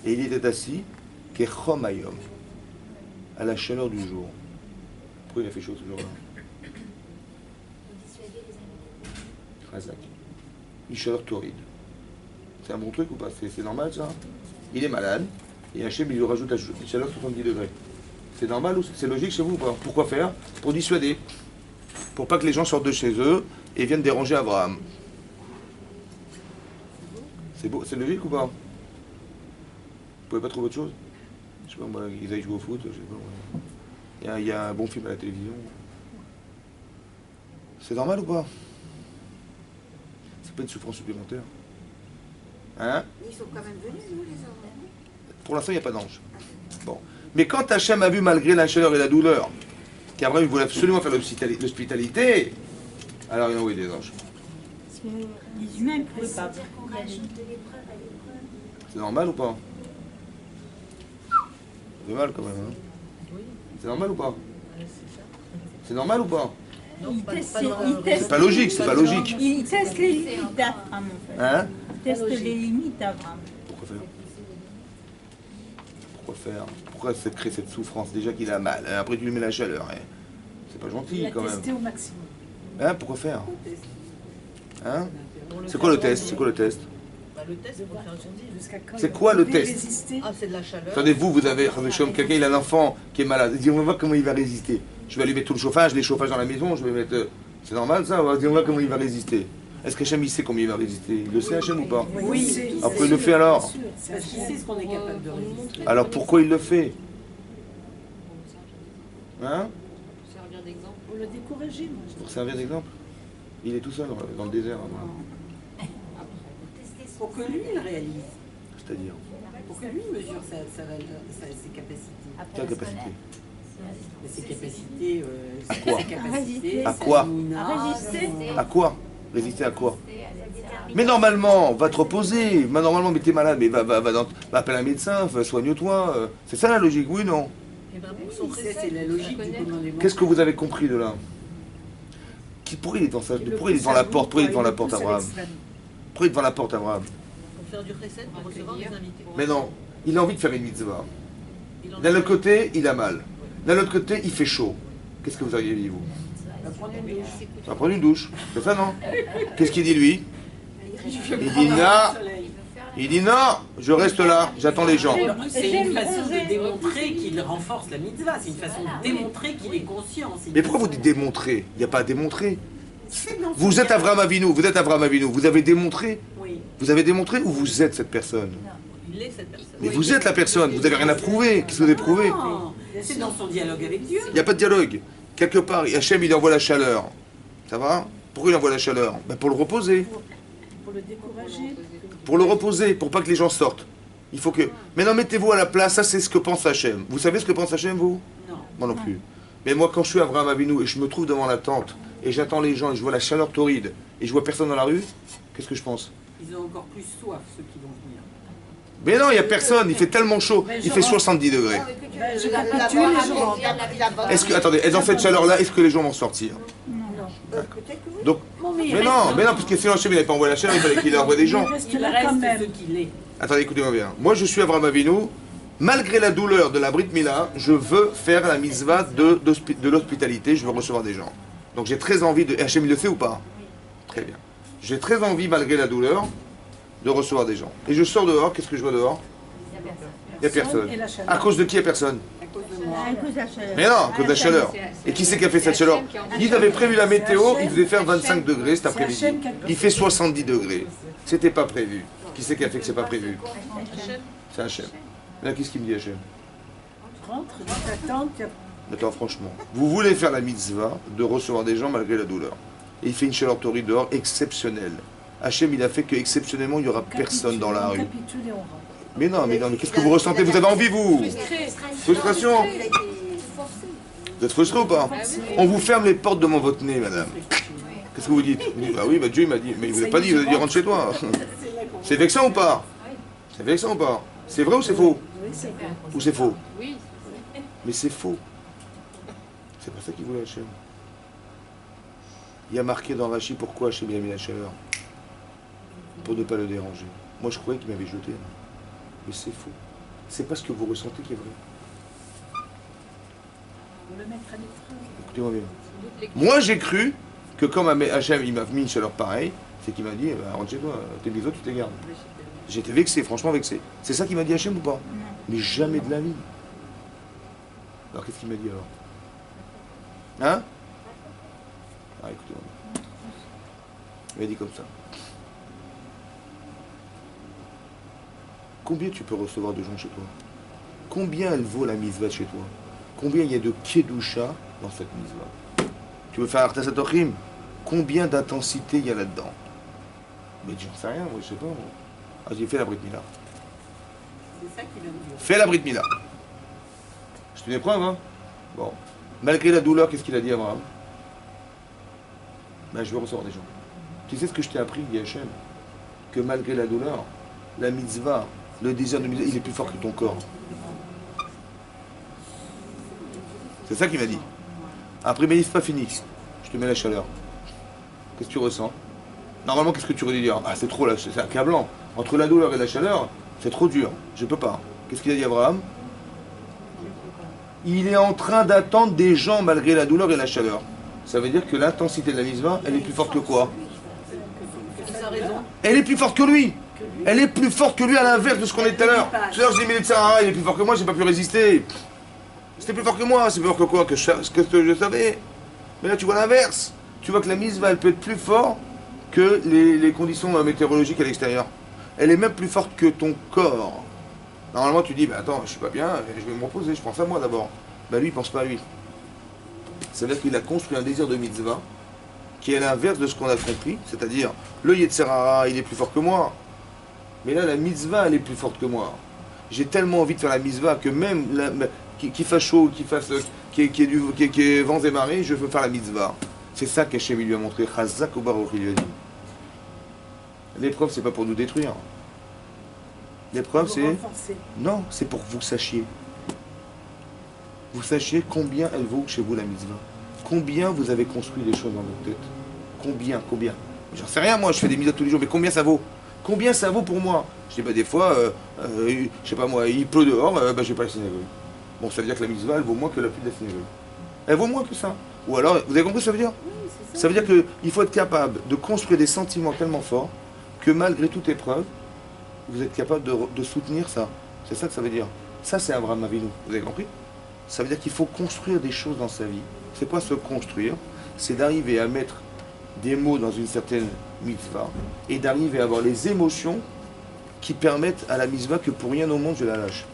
et il était assis, Kechom Hayom, à la chaleur du jour. Pourquoi il a fait chaud ce jour-là? Razak. Une chaleur torride. C'est un bon truc ou pas? C'est normal ça? Il est malade, et Hachem il lui rajoute une chaleur 70 degrés. C'est normal ou c'est logique chez vous ou pas? Pourquoi faire? Pour dissuader. Pour pas que les gens sortent de chez eux et viennent déranger Abraham. C'est beau, c'est logique ou pas? Vous pouvez pas trouver autre chose? Je sais pas, moi, ils aillent jouer au foot, je sais pas. Il y a un bon film à la télévision. C'est normal ou pas? C'est pas une souffrance supplémentaire. Hein? Ils sont quand même venus, nous, les hommes. Pour l'instant, il n'y a pas d'ange. Bon. Mais quand Hachem a vu, malgré la chaleur et la douleur, qu'Abraham voulait absolument faire l'hospitalité, alors il a envoyé des anges. Parce que les humains ne pouvaient pas. C'est-à-dire qu'on rajoute de l'épreuve à l'épreuve. C'est normal ou pas? C'est mal quand même, hein? Oui, C'est normal ou pas? c'est ça. C'est normal ou pas? Non, Ils pas- testent- pas dans- ils testent- C'est pas logique, c'est pas logique. Ils testent les limites d'Abraham en fait. Hein? Ils testent les limites d'Abraham. Pourquoi faire? Pourquoi faire? Pourquoi ça crée cette souffrance? Déjà qu'il a mal, hein? Après tu lui mets la chaleur, hein? C'est pas gentil quand même. Testé au maximum. Hein? Pourquoi faire? Hein? On le C'est fait quoi le avant, test? mais- C'est quoi le test? Bah, le test, c'est pour faire grandir. Jusqu'à quand C'est il quoi le pouvait test? résister. Ah, c'est de la chaleur. Attendez, vous avez, quelqu'un il a un enfant qui est malade. Il dit on va voir comment il va résister. Je vais allumer tout le chauffage, les chauffages dans la maison, je vais mettre. C'est normal ça? On va dire on va voir comment il va résister. Est-ce qu'Hachem il sait combien il va résister? Il le sait Hachem ou pas? Oui, Après il le fait alors. Parce qu'il sait ce qu'on est capable de résister. Alors pourquoi il le fait? Hein? Servir d'exemple. Pour le décourager, moi. Pour servir d'exemple? Il est tout seul dans le désert. Hein. Pour que lui, il réalise. C'est-à-dire? Pour que lui mesure ses capacités. Quelle capacité? Mais ses capacités. À quoi? Ses capacités, À quoi? sa mouna, À résister. À quoi? Résister à quoi? Mais normalement, va te reposer. Mais normalement, mais t'es malade, mais va appeler un médecin, soigne-toi. C'est ça la logique, oui, non? Et ben, pour son Ça, recette, c'est la logique du commandement. Qu'est-ce que vous avez compris de là? Pourquoi il est devant la porte? Pourquoi il est devant la porte, Abraham? Pourquoi il est devant la porte, Abraham? pour faire du recette, pour recevoir des invités. Mais non, il a envie de faire une mitzvah. Il en D'un a- autre côté, il a mal. D'un autre côté, il fait chaud. Qu'est-ce que vous auriez dit, vous? Va prendre une douche. On va prendre une douche. C'est ça, non? Qu'est-ce qu'il dit, lui? Il dit non. Il dit non, je reste là, j'attends les gens. C'est une façon de démontrer qu'il renforce la mitzvah. C'est une façon de démontrer qu'il est conscient. Mais pourquoi vous dites démontrer? Il n'y a pas à démontrer. C'est dans Vous son êtes Avraham Avinu, vous êtes Avraham Avinu. Vous avez démontré? Oui. Vous avez démontré ou vous êtes cette personne? Il est cette personne. Mais vous êtes la personne, vous n'avez rien à prouver. Qu'est-ce que vous avez prouvé? Non, c'est dans son dialogue avec Dieu. Il n'y a pas de dialogue. Quelque part, Hachem, il envoie la chaleur. Ça va? Pourquoi il envoie la chaleur? Ben pour le reposer. Pour le décourager. Pour le reposer, pour pas que les gens sortent. Il faut que... Maintenant, mettez-vous à la place, ça c'est ce que pense Hachem. Vous savez ce que pense Hachem, vous? Non. Moi non plus. Mais moi, quand je suis Avraham Avinu et je me trouve devant la tente, et j'attends les gens, et je vois la chaleur torride, et je vois personne dans la rue, qu'est-ce que je pense? Ils ont encore plus soif, ceux qui vont venir. Mais non, il n'y a personne, il fait tellement chaud, il fait 70 degrés. Je vais pas tuer les gens. Est-ce que, attendez, dans cette chaleur-là, est-ce que les gens vont sortir? Donc, mais non, parce que sinon Hachem il n'avait pas envoyé la chaleur, il fallait qu'il envoie des gens. Il reste là quand même. Ce qu'il est. Attendez, écoutez-moi bien. Moi, je suis Avraham Avinu. Malgré la douleur de la Brit Mila, je veux faire la mitzvah de l'hospitalité. Je veux recevoir des gens. Donc, j'ai très envie de... Hachem, il le fait ou pas? Très bien. J'ai très envie, malgré la douleur, de recevoir des gens. Et je sors dehors. Qu'est-ce que je vois dehors? Il n'y a personne. Et la chaleur. À cause de qui il n'y a personne? À cause de moi. À cause de la chaleur. Mais non, à cause de la chaleur. Et qui c'est qui a fait cette chaleur? Ils avaient prévu la météo, il devait faire 25 degrés cet après-midi. Il fait 70 degrés. C'était pas prévu. Qui c'est qui a fait que c'est pas prévu? C'est Hachem. Là, qu'est-ce qu'il me dit Hachem? Rentre dans ta tente. Attends, franchement. Vous voulez faire la mitzvah de recevoir des gens malgré la douleur. Et il fait une chaleur torride dehors exceptionnelle. Hachem, il a fait que exceptionnellement, il n'y aura personne dans la rue. Capitule et on rentre. Mais qu'est-ce que vous ressentez? Vous avez envie, vous? Frustration. Il a été forcé. Vous êtes frustré ou pas? On vous ferme les portes devant votre nez, madame. Qu'est-ce que vous dites? Vous dites, ah oui, Dieu il m'a dit. Mais il vous a pas dit, il vous a dit rentre chez toi. C'est vexant ou pas? C'est vexant ou pas? C'est vrai ou c'est faux? Ou c'est faux? Oui. Mais c'est faux. C'est pas ça qu'il voulait Hachem. Il y a marqué dans Rachi pourquoi Hachem il a mis la chaleur. Pour ne pas le déranger. Moi je croyais qu'il m'avait jeté. Mais c'est faux. C'est pas ce que vous ressentez qui est vrai. Le mettre à l'épreuve. Écoutez-moi bien. Moi j'ai cru que comme Hachem il m'a mis une chaleur pareille, c'est qu'il m'a dit rentre chez toi, tes biseaux tu t'égardes. J'étais vexé, franchement vexé. C'est ça qu'il m'a dit Hachem ou pas? Non. Mais jamais de la vie. Alors qu'est-ce qu'il m'a dit alors? Hein? Ah écoutez-moi. Il m'a dit comme ça. Combien tu peux recevoir de gens chez toi? Combien elle vaut la mitzvah chez toi? Combien il y a de kedusha dans cette mitzvah? Tu veux faire Artasat Ochim? Combien d'intensité il y a là-dedans? Mais j'en sais rien, moi je sais pas. Moi. Ah, j'ai fait la Brit Mila. C'est ça qui vient de dire. Fais la Brit Mila. Je te l'épreuve, hein? Bon. Malgré la douleur, qu'est-ce qu'il a dit à Abraham? Ben, je veux recevoir des gens. Tu sais ce que je t'ai appris, dit Hachem? Que malgré la douleur, la mitzvah, le désir de mitzvah, il est plus fort que ton corps. C'est ça qu'il m'a dit. Après, mais c'est pas fini. Je te mets la chaleur. Qu'est-ce que tu ressens? Normalement, qu'est-ce que tu aurais dû dire? Ah, c'est trop là, c'est accablant. Entre la douleur et la chaleur, c'est trop dur. Je peux pas. Qu'est-ce qu'il a dit Abraham? Il est en train d'attendre des gens malgré la douleur et la chaleur. Ça veut dire que l'intensité de la mitzvah, elle est plus forte que quoi? Elle est plus forte que lui. Elle est plus forte que lui à l'inverse de ce qu'on est tout à l'heure. Tout à l'heure, j'ai mis le Tsahara, il est plus fort que moi, j'ai pas pu résister. C'était plus fort que moi, c'est plus fort que quoi? Que ce que je savais. Mais là, tu vois l'inverse. Tu vois que la mitzvah, elle peut être plus forte que les conditions météorologiques à l'extérieur. Elle est même plus forte que ton corps. Normalement, tu dis, bah, attends, je suis pas bien, je vais me reposer, je pense à moi d'abord. Bah lui, il pense pas à lui. Ça veut dire qu'il a construit un désir de mitzvah qui est l'inverse de ce qu'on a compris, c'est-à-dire le Yetzerara, il est plus fort que moi. Mais là, la mitzvah, elle est plus forte que moi. J'ai tellement envie de faire la mitzvah que même qu'il fasse chaud, qu'il y ait vents et marées, je veux faire la mitzvah. C'est ça qu'Hachem lui a montré. Chazak ou Baruch, il lui a dit. L'épreuve, c'est pas pour nous détruire. L'épreuve, c'est... Non, c'est pour que vous sachiez. Vous sachiez combien elle vaut chez vous, la mitzvah. Combien vous avez construit des choses dans votre tête. Combien. J'en sais rien, moi, je fais des mitzvahs tous les jours, mais combien ça vaut? Combien ça vaut pour moi? Je dis, bah, des fois, je sais pas moi, il pleut dehors, bah, je vais pas à la synagogue. Bon, ça veut dire que la mitzvah, elle vaut moins que la pluie de la synagogue. Elle vaut moins que ça. Ou alors, vous avez compris ce que ça veut dire? Ça veut dire qu'il faut être capable de construire des sentiments tellement forts que malgré toute épreuve, vous êtes capable de soutenir ça. C'est ça que ça veut dire. Ça, c'est Abraham Avinu. Vous avez compris? Ça veut dire qu'il faut construire des choses dans sa vie. C'est quoi se construire? C'est d'arriver à mettre des mots dans une certaine mitzvah et d'arriver à avoir les émotions qui permettent à la mitzvah que pour rien au monde je la lâche.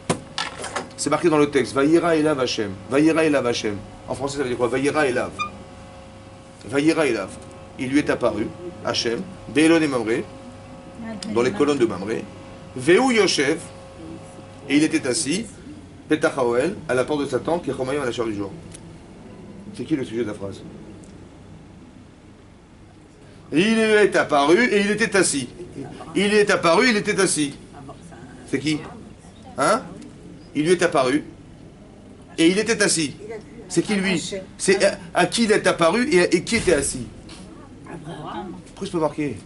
C'est marqué dans le texte. Vayira elav Hashem. Vayira elav Hashem. En français, ça veut dire quoi? Vayira elav. Vayira elav. Il lui est apparu, Hashem, Be'elon et Mamré, dans les colonnes de Mamré. Ve'u Yoshev, et il était assis, Petach Haoel, à la porte de sa tente, qui est Chomayim à la chair du jour. C'est qui le sujet de la phrase? Il lui est apparu et il était assis. Il est apparu, il était assis. C'est qui? Hein? Il lui est apparu et il était assis. C'est qui lui? C'est à qui il est apparu et qui était assis? Pourquoi je peux marquer?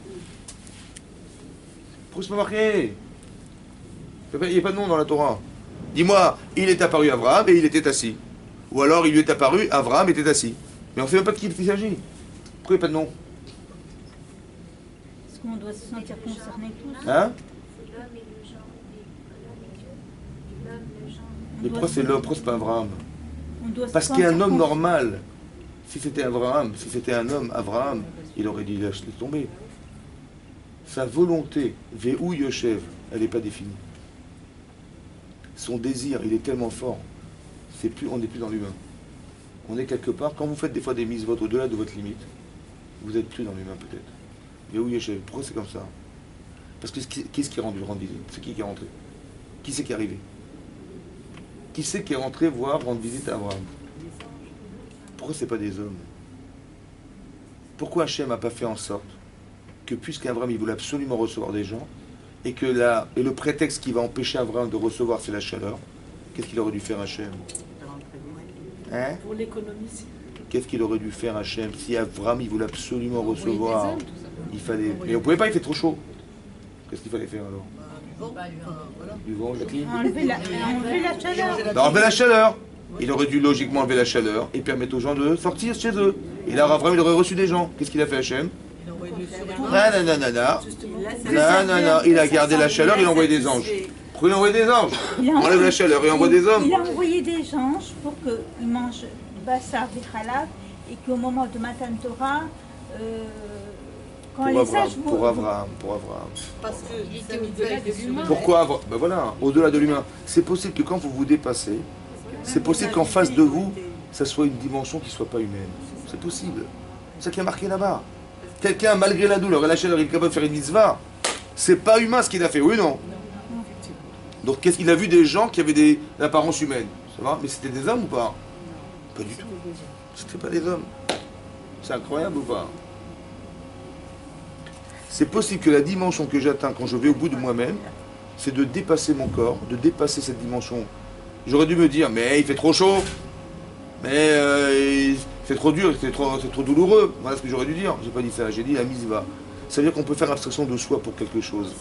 Pourquoi je peux marquer? Il n'y a pas de nom dans la Torah. Dis-moi, il est apparu Abraham et il était assis. Ou alors il lui est apparu, Abraham était assis. Mais on ne sait même pas de qui il s'agit. Pourquoi il n'y a pas de nom? Parce qu'on doit se sentir concernés tous. Hein? C'est l'homme et le genre. L'homme, le genre. Mais pourquoi c'est l'homme? Pourquoi c'est pas Abraham? On doit se Parce qu'un sentir homme concernés. normal, si c'était Abraham, si c'était un homme, Abraham, il aurait dit laisse tomber. Sa volonté, Ve'u Yoshev, elle n'est pas définie. Son désir, il est tellement fort, on n'est plus dans l'humain. On est quelque part, quand vous faites des fois des mises votes au-delà de votre limite, vous n'êtes plus dans l'humain peut-être. Ve'u Yoshev, pourquoi c'est comme ça? Parce que qu'est-ce qui rend visite? C'est qui est rentré? Qui c'est qui est arrivé? Qui c'est qui est rentré rendre visite à Abraham? Pourquoi c'est pas des hommes? Pourquoi Hachem n'a pas fait en sorte que, puisqu'Abraham il voulait absolument recevoir des gens, et que le prétexte qui va empêcher Abraham de recevoir, c'est la chaleur, qu'est-ce qu'il aurait dû faire Hachem? Hein? Pour l'économiser. Qu'est-ce qu'il aurait dû faire Hachem? Si Abraham il voulait absolument recevoir, il fallait. Mais on pouvait pas, il fait trop chaud. Qu'est-ce qu'il fallait faire alors? Du vent, la clim. Enlever la chaleur. Enlever la chaleur. Il aurait dû logiquement enlever la chaleur et permettre aux gens de sortir chez eux. Et là, Abraham, il aurait reçu des gens. Qu'est-ce qu'il a fait Hachem? Non, il a gardé la chaleur, il a envoyé des anges. Pourquoi il a envoyé des anges? Il enlève la chaleur et envoie des hommes. Il a envoyé des anges pour qu'ils mangent Bassar Vichalab et qu'au moment de Matan Torah, quand les sages pour Abraham. Parce que Il était au-delà de l'humain. Pourquoi Abraham? Ben voilà, au-delà de l'humain. C'est possible que quand vous vous dépassez, c'est possible qu'en face de vous, ça soit une dimension qui ne soit pas humaine. C'est possible. C'est ça qui a marqué là-bas. Quelqu'un, malgré la douleur et la chaleur, il est capable de faire une mitzvah. C'est pas humain ce qu'il a fait, oui ou non? Donc qu'est-ce qu'il a vu? Des gens qui avaient des apparences humaines. Ça va? Mais c'était des hommes ou pas? Pas du tout. C'était pas des hommes. C'est incroyable ou pas? C'est possible que la dimension que j'atteins quand je vais au bout de moi-même, c'est de dépasser mon corps, de dépasser cette dimension. J'aurais dû me dire, mais il fait trop chaud, mais c'est trop dur, c'est trop douloureux. Voilà ce que j'aurais dû dire. J'ai pas dit ça, j'ai dit la mitzvah. Ça veut dire qu'on peut faire abstraction de soi pour quelque chose.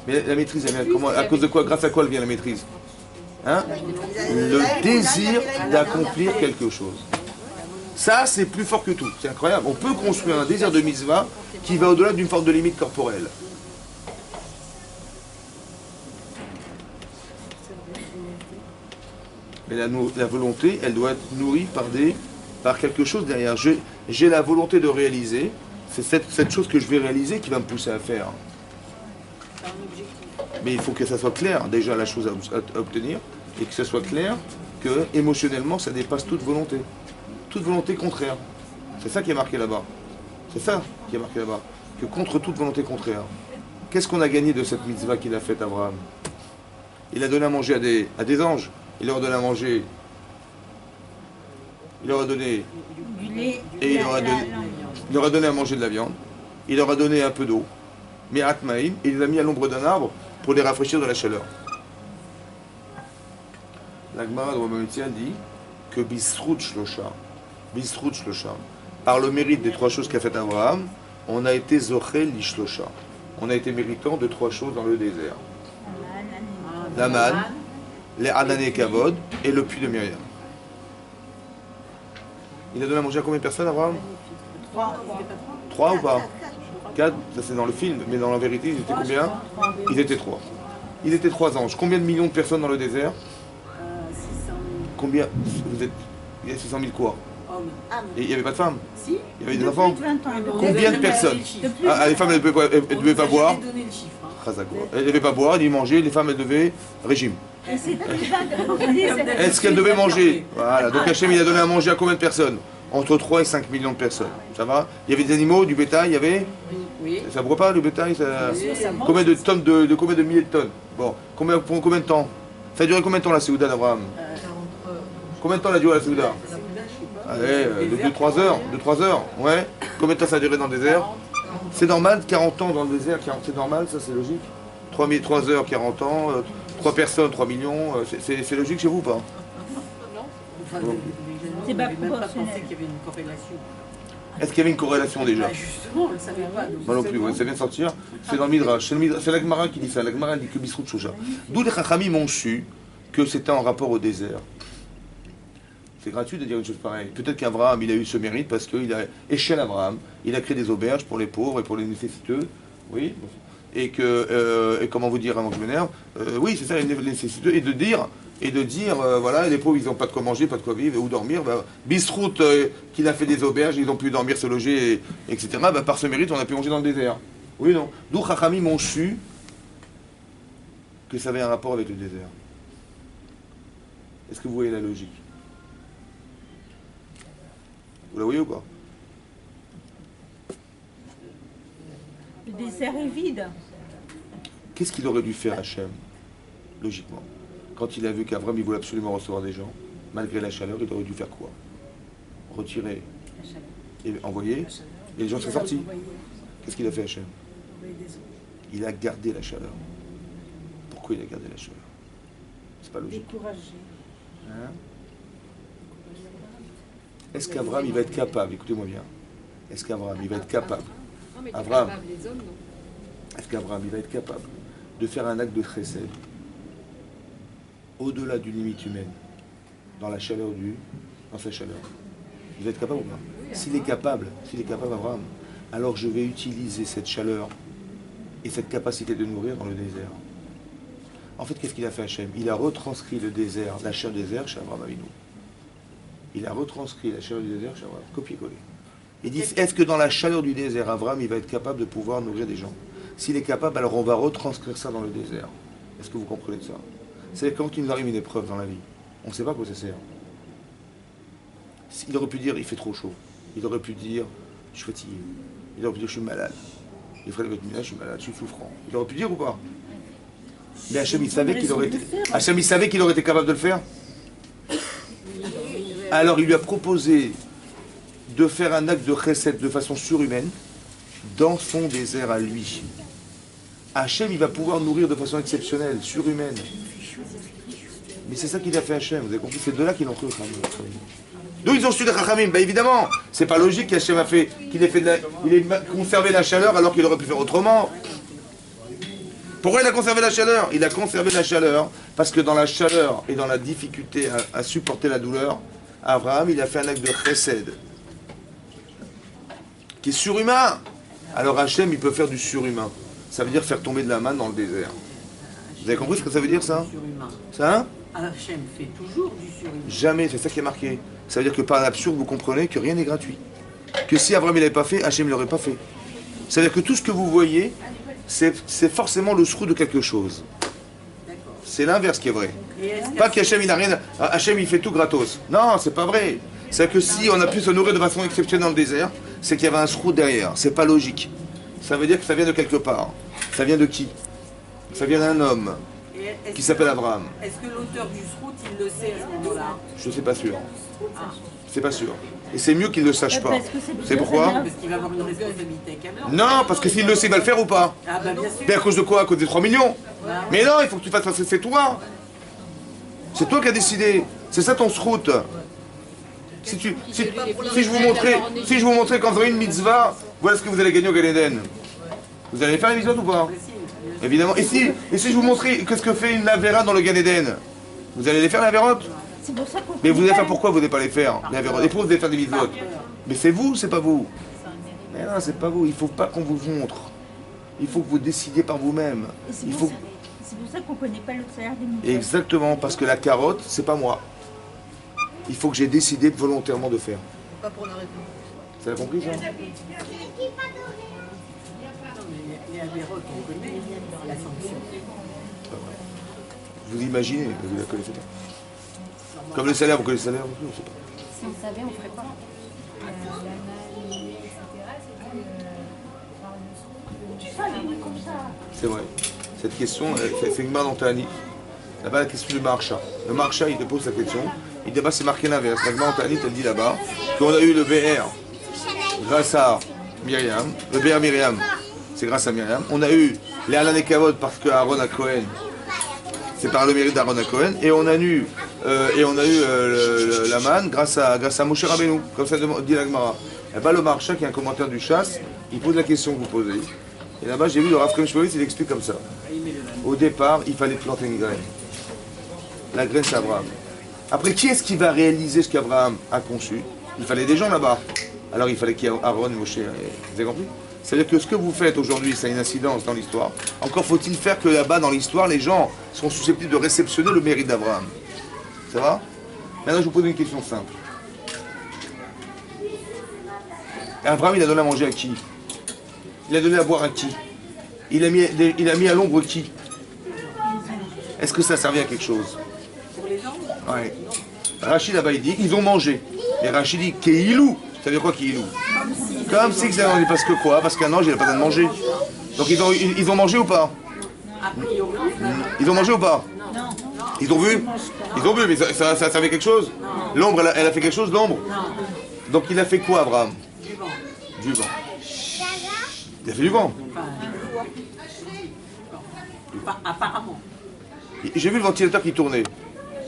Mais la maîtrise, elle vient comment? À cause de quoi? Grâce à quoi elle vient la maîtrise? Hein? Le désir d'accomplir quelque chose. Ça, c'est plus fort que tout. C'est incroyable. On peut construire un désir de mitzvah qui va au-delà d'une forme de limite corporelle. Mais la volonté, elle doit être nourrie par quelque chose derrière. J'ai la volonté de réaliser. C'est cette chose que je vais réaliser qui va me pousser à faire. Mais il faut que ça soit clair, déjà, la chose à obtenir, et que ça soit clair que, émotionnellement, ça dépasse toute volonté. Toute volonté contraire. C'est ça qui est marqué là-bas. C'est ça qui est marqué là-bas. Que contre toute volonté contraire. Qu'est-ce qu'on a gagné de cette mitzvah qu'il a faite Abraham? Il a donné à manger à des anges. Il leur a donné à manger. Il leur a donné. du lait. Et il leur a donné à manger de la viande. Il leur a donné un peu d'eau. Mais Atmaïm, il les a mis à l'ombre d'un arbre pour les rafraîchir de la chaleur. La Gemara de Rambam dit que Bisrout Shlosha, par le mérite des trois choses qu'a fait Abraham, on a été Zochel Lishlosha. On a été méritant de trois choses dans le désert. La manne, les Anané Kavod et le puits de Myriam. Il a donné à manger à combien de personnes, Abraham? Trois ou pas? 4, ça c'est dans le film, mais dans la vérité, ils étaient combien? Ils étaient 3. Ils étaient 3 anges. Combien de millions de personnes dans le désert? 600 000. Combien? Il y a 600 000 quoi? Et il n'y avait pas de femmes? Si. Il y avait des enfants? 20 ans. Combien de personnes? Les femmes, elles ne devaient pas boire. Elles ne devaient pas boire, ni manger. Les femmes, elles devaient régime. Est-ce qu'elles devaient manger? Voilà. Donc Hachem, il a donné à manger à combien de personnes? Entre 3 et 5 millions de personnes. Ça va? Il y avait des animaux, du bétail, il y avait... Oui. Ça ne boit pas, le bétail Combien de tonnes de combien de milliers de tonnes? Bon, pour combien de temps? Ça a duré combien de temps la Séouda d'Abraham? Combien de temps elle a duré la Séouda? Allez, de 2-3 heures. 2-3 heures, ouais. Combien de temps ça a duré dans le désert? C'est normal, 40 ans dans le désert, c'est normal, ça c'est logique? 3 heures, 40 ans, 3 personnes, 3 millions, c'est logique chez vous ou pas? Non. C'est pas même pas proportionnel. pensé qu'il y avait une corrélation. Est-ce qu'il y avait une corrélation déjà? Justement, on ne le savait pas. Moi non plus, ouais, ça vient de sortir. C'est dans le Midrash. C'est la Gemara qui dit ça. La Gemara dit que Bisrout Shosha. D'où les Chachamim ont su que c'était en rapport au désert. C'est gratuit de dire une chose pareille. Peut-être qu'Abraham, il a eu ce mérite parce qu'il a échelle Abraham. Il a créé des auberges pour les pauvres et pour les nécessiteux. Oui. Et comment vous dire avant que je m'énerve? Oui, c'est ça, les nécessiteux. Et de dire, voilà, les pauvres, ils n'ont pas de quoi manger, pas de quoi vivre, où dormir. Bisrout, qu'il a fait des auberges, ils ont pu dormir, se loger, etc. Par ce mérite, on a pu manger dans le désert. Oui ou non? D'où Chachamim ont su que ça avait un rapport avec le désert. Est-ce que vous voyez la logique? Vous la voyez ou pas? Le désert est vide. Qu'est-ce qu'il aurait dû faire Hachem? logiquement. Quand il a vu qu'Avram, il voulait absolument recevoir des gens, malgré la chaleur, il aurait dû faire quoi? Retirer et envoyer, et les gens sont sortis. Qu'est-ce qu'il a fait, Hachem? Il a gardé la chaleur. Pourquoi il a gardé la chaleur? C'est pas logique. Découragé. Hein? Est-ce qu'Avram, il va être capable, écoutez-moi bien, est-ce qu'Avram, il va être capable, Avram, est-ce qu'Avram, il va être capable de faire un acte de chesed au-delà d'une limite humaine, dans la chaleur dans sa chaleur? Il va être capable ou pas? S'il est capable, Avram, alors je vais utiliser cette chaleur et cette capacité de nourrir dans le désert. En fait, qu'est-ce qu'il a fait Hachem? Il a retranscrit le désert, la chaleur du désert chez Avram Avinu. Il a retranscrit la chaleur du désert chez Avram, copier-coller. Il dit, est-ce que dans la chaleur du désert, Avram, il va être capable de pouvoir nourrir des gens? S'il est capable, alors on va retranscrire ça dans le désert. Est-ce que vous comprenez ça? C'est quand il nous arrive une épreuve dans la vie, on ne sait pas à quoi ça sert. Il aurait pu dire, il fait trop chaud. Il aurait pu dire, je suis fatigué. Il aurait pu dire, je suis malade. Les frères de votre je suis malade, je suis souffrant. Il aurait pu dire ou pas? Mais Hachem, il savait qu'il aurait été capable de le faire. Alors il lui a proposé de faire un acte de chesed de façon surhumaine dans son désert à lui. Hachem, il va pouvoir nourrir de façon exceptionnelle, surhumaine. Mais c'est ça qu'il a fait Hachem, vous avez compris? C'est de là qu'il ont cru. D'où ils ont su les Chachamim? Ben évidemment, c'est pas logique qu'Hachem a fait, qu'il ait conservé la chaleur alors qu'il aurait pu faire autrement. Pourquoi il a conservé la chaleur? Il a conservé la chaleur parce que dans la chaleur et dans la difficulté à supporter la douleur, Abraham, il a fait un acte de chesed qui est surhumain. Alors Hachem, il peut faire du surhumain. Ça veut dire faire tomber de la manne dans le désert. Vous avez compris ce que ça veut dire, ça? Ça? Hachem fait toujours du surhumain. Jamais, c'est ça qui est marqué. Ça veut dire que par l'absurde, vous comprenez que rien n'est gratuit. Que si Abraham ne l'avait pas fait, Hachem ne l'aurait pas fait. Ça veut dire que tout ce que vous voyez, c'est forcément le sroud de quelque chose. C'est l'inverse qui est vrai. Pas qu'Hachem il n'a rien. Hachem il fait tout gratos. Non, c'est pas vrai. C'est que si on a pu se nourrir de façon exceptionnelle dans le désert, c'est qu'il y avait un sroud derrière. C'est pas logique. Ça veut dire que ça vient de quelque part. Ça vient de qui? Ça vient d'un homme qui s'appelle Abraham. Est-ce que l'auteur du sroud, il le sait à ce moment-là? Je ne suis pas sûr. C'est pas sûr. Et c'est mieux qu'il ne le sache pas. C'est pourquoi? Parce qu'il va avoir une responsabilité avec Abraham. Non, parce que s'il le sait, il va le faire ou pas? Ah bah bien sûr. Mais à cause de quoi? À cause des 3 millions? Mais non, il faut que tu fasses passer, c'est toi. C'est toi qui as décidé. C'est ça ton srout. Si je vous montrais quand vous aurez une mitzvah, voilà ce que vous allez gagner au Gan Eden. Vous allez faire une mitzvah ou pas? Évidemment. Et si je vous montrais qu'est-ce que fait une lavéra dans le Gan Eden, vous allez les faire la vérote? Mais vous allez faire pourquoi vous n'allez pas les faire? Les vérotes. Et pourquoi vous allez faire des mitzvot? Mais c'est vous, c'est pas vous. Mais non, c'est pas vous. Il faut pas qu'on vous montre. Il faut que vous décidiez par vous-même. C'est pour ça qu'on ne connaît pas le salaire des mitzvot. Exactement, parce que la carotte, c'est pas moi. Il faut que j'ai décidé volontairement de faire. Pas pour la réponse. Vous avez compris ça? Les avérotes, on connaît la sanction. Vous imaginez, mais vous ne la connaissez pas. Comme le salaire, vous connaissez le salaire? Je ne sais pas. Si on savait, on ne ferait pas. C'est vrai. Cette question, c'est une main dans ta là-bas, la question du marcha. Le marcha, il te pose la question. Il dit, bah, c'est marqué l'inverse. La main dans ta elle dit là-bas qu'on a eu le BR grâce à Myriam. Le BR Myriam, c'est grâce à Myriam. On a eu les Alan et Kavod parce que Aaron à Cohen, c'est par le mérite d'Aaron à Cohen. Et on a eu, la manne grâce à Moshe Rabbeinu, comme ça dit la Gemara. Et bah, le marcha, qui est un commentaire du Chasse, il pose la question que vous posez. Et là-bas, j'ai vu le Rav Kohen Shmulevitz, il explique comme ça. Au départ, il fallait planter une graine. La graine, c'est Abraham. Après, qui est-ce qui va réaliser ce qu'Abraham a conçu? Il fallait des gens là-bas. Alors, il fallait qu'il y ait Aaron, Moshe. Vous avez compris? C'est-à-dire que ce que vous faites aujourd'hui, ça a une incidence dans l'histoire. Encore faut-il faire que là-bas, dans l'histoire, les gens sont susceptibles de réceptionner le mérite d'Abraham. Ça va? Maintenant, je vous pose une question simple. Abraham, il a donné à manger à qui? Il a donné à boire à qui? Il a mis à l'ombre qui? Est-ce que ça servait à quelque chose? Pour les gens? Ouais. Rachid là-bas, il dit, ils ont mangé. Et Rachid dit, Keilou. Ça veut dire quoi, Keilou? Comme si c'est parce que quoi? Parce qu'un ange, il n'a pas besoin de manger. Donc ils ont mangé ou pas? A priori, Ils ont mangé ou pas? Non. Ils ont vu? Ils ont vu, mais ça servait quelque chose? L'ombre, elle a fait quelque chose, l'ombre? Donc il a fait quoi, Abraham? Du vent. Du vent. Il a fait du vent. Enfin, apparemment. J'ai vu le ventilateur qui tournait,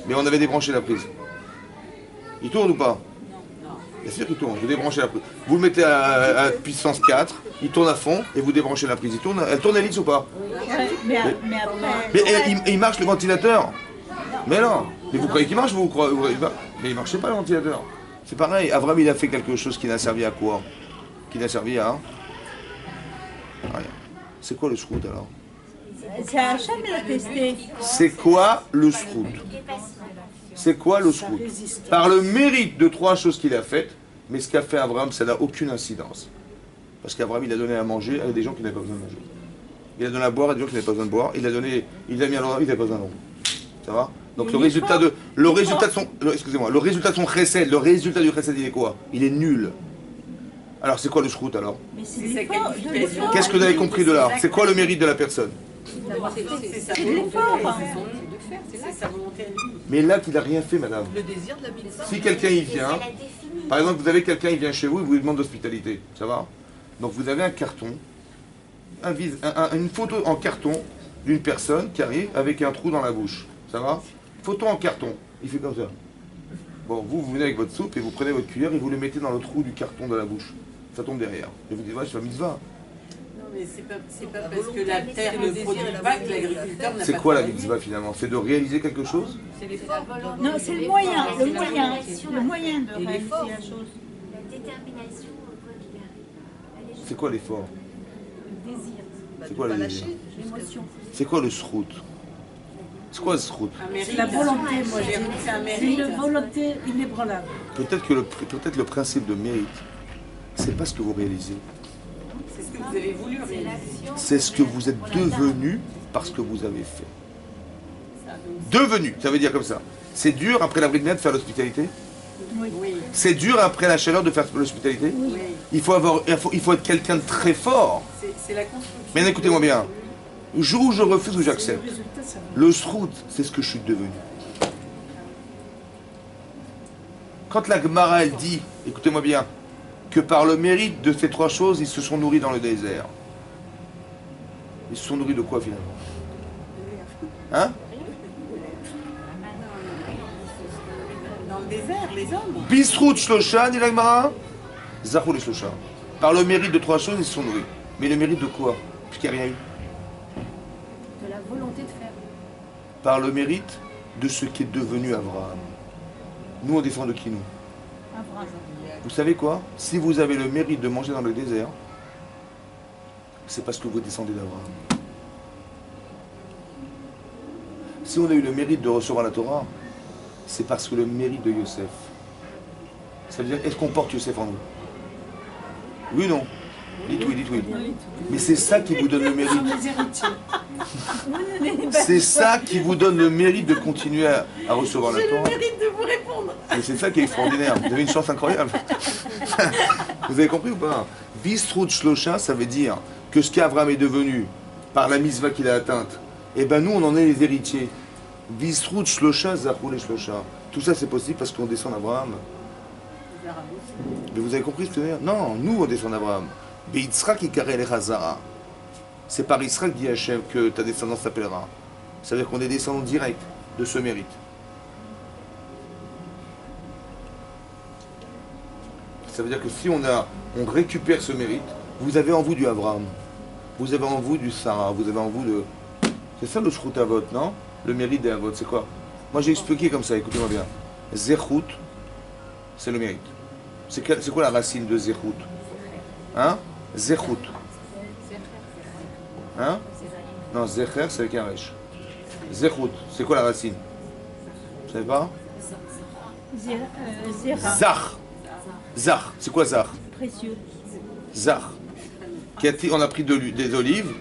mais on avait débranché la prise. Il tourne ou pas? Bien sûr qu'il tourne, vous débranchez la prise. Vous le mettez à puissance 4, il tourne à fond et vous débranchez la prise. Elle tourne à l'X ou pas? Ouais, mais après. Mais il marche le ventilateur? Mais non. Mais vous croyez qu'il marche? Vous croyez, mais il marchait pas le ventilateur. C'est pareil, Abraham il a fait quelque chose qui n'a servi à quoi? Qui n'a servi à rien. C'est quoi le shroud alors? C'est Hachem l'a testé. C'est quoi le shroud? C'est quoi le shroud? Par le mérite de 3 choses qu'il a faites, mais ce qu'a fait Abraham, ça n'a aucune incidence. Parce qu'Abraham, il a donné à manger à des gens qui n'avaient pas besoin de manger. Il a donné à boire à des gens qui n'avaient pas besoin de boire. Il a mis à l'endroit, il n'avait pas besoin d'eau. Ça va? Donc le résultat de son chesed, le résultat du chesed, il est quoi? Il est nul. Alors c'est quoi le shroud alors? C'est sa qualification. Qu'est-ce que vous avez compris de là? C'est quoi le mérite de la personne? C'est sa C'est volonté. l'effort. C'est sa volonté à lui. Mais là qu'il n'a rien fait, madame. Le désir de la mitzvah. Si quelqu'un y vient, par exemple, vous avez quelqu'un qui vient chez vous et vous lui demande d'hospitalité, ça va? Donc vous avez un carton, une photo en carton d'une personne qui arrive avec un trou dans la bouche, ça va? Photo en carton, il fait comme ça. Bon, vous venez avec votre soupe et vous prenez votre cuillère et vous le mettez dans le trou du carton de la bouche. Ça tombe derrière. Et vous dites, ouais, je fais la mitzvah. Non, mais c'est pas parce que la terre ne produit pas que l'agriculteur n'a pas. C'est quoi la travaillé. mitzvah finalement? C'est de réaliser quelque chose? C'est l'effort. Non, c'est le moyen de réaliser la chose. La détermination, quoi qu'il arrive. Aller C'est quoi l'effort? le désir. C'est quoi le désir? L'émotion. C'est quoi le shroud? C'est quoi le shroud? Un mérite. La volonté, moi J'ai j'ai dit que c'est un C'est mérite. une volonté inébranlable. Peut-être le principe de mérite, c'est pas ce que vous réalisez. C'est ce que vous avez voulu réaliser. C'est ce que vous êtes devenu parce que vous avez fait. Devenu, ça veut dire comme ça. C'est dur après la brigade de faire l'hospitalité? Oui. C'est dur après la chaleur de faire l'hospitalité? Oui. Il faut être quelqu'un de très fort. C'est la construction. Mais écoutez-moi bien. Le jour où je refuse ou Le j'accepte, résultat, ça va. le shroud, c'est ce que je suis devenu. Quand la Gemara, elle dit, écoutez-moi bien, que par le mérite de ces 3 choses, ils se sont nourris dans le désert. Ils se sont nourris de quoi finalement? Hein? Dans le désert, les hommes. Bisrout shlosha, dit la Gemara. Zahou les shlosha. Par le mérite de 3 choses, ils se sont nourris. Mais le mérite de quoi? Puisqu'il n'y a rien eu. De la volonté de faire. Par le mérite de ce qui est devenu Abraham. Nous, on défend de qui, nous? Abraham. Vous savez quoi? Si vous avez le mérite de manger dans le désert, c'est parce que vous descendez d'Abraham. Si on a eu le mérite de recevoir la Torah, c'est parce que le mérite de Yosef. Ça veut dire, est-ce qu'on porte Yosef en nous? Oui ou non? Dites oui, dites oui. Mais c'est ça qui vous donne le mérite. Les héritiers. C'est ça qui vous donne le mérite de continuer à recevoir la Torah. Mérite de vous répondre. Mais c'est ça qui est extraordinaire. Vous avez une chance incroyable. Vous avez compris ou pas? Bistrut Shlosha, ça veut dire que ce qu'Abraham est devenu par la mitzvah qu'il a atteinte, et ben nous, on en est les héritiers. Bistrut Shlosha, Zachou les Shlosha. Tout ça, c'est possible parce qu'on descend d'Abraham. Mais vous avez compris ce que je veux dire? Non, nous, on descend d'Abraham. Be'itzrak Ikarel et Hazara. C'est par Israël, dit Hachem, que ta descendance s'appellera. Ça veut dire qu'on est descendant direct de ce mérite. Ça veut dire que si on récupère ce mérite, vous avez en vous du Abraham, vous avez en vous du Sarah, vous avez en vous de... C'est ça le Shrut Avot, non? Le mérite des Avot, c'est quoi? Moi j'ai expliqué comme ça, écoutez-moi bien. Zechut, c'est le mérite. C'est quoi la racine de Zechut? Hein? Zechut. Hein? Non, Zecher, c'est avec un resh. Zechut, c'est quoi la racine? Vous savez pas? Zera. Zach. Zach, c'est quoi Zach? Précieux. Zach. On a pris des olives,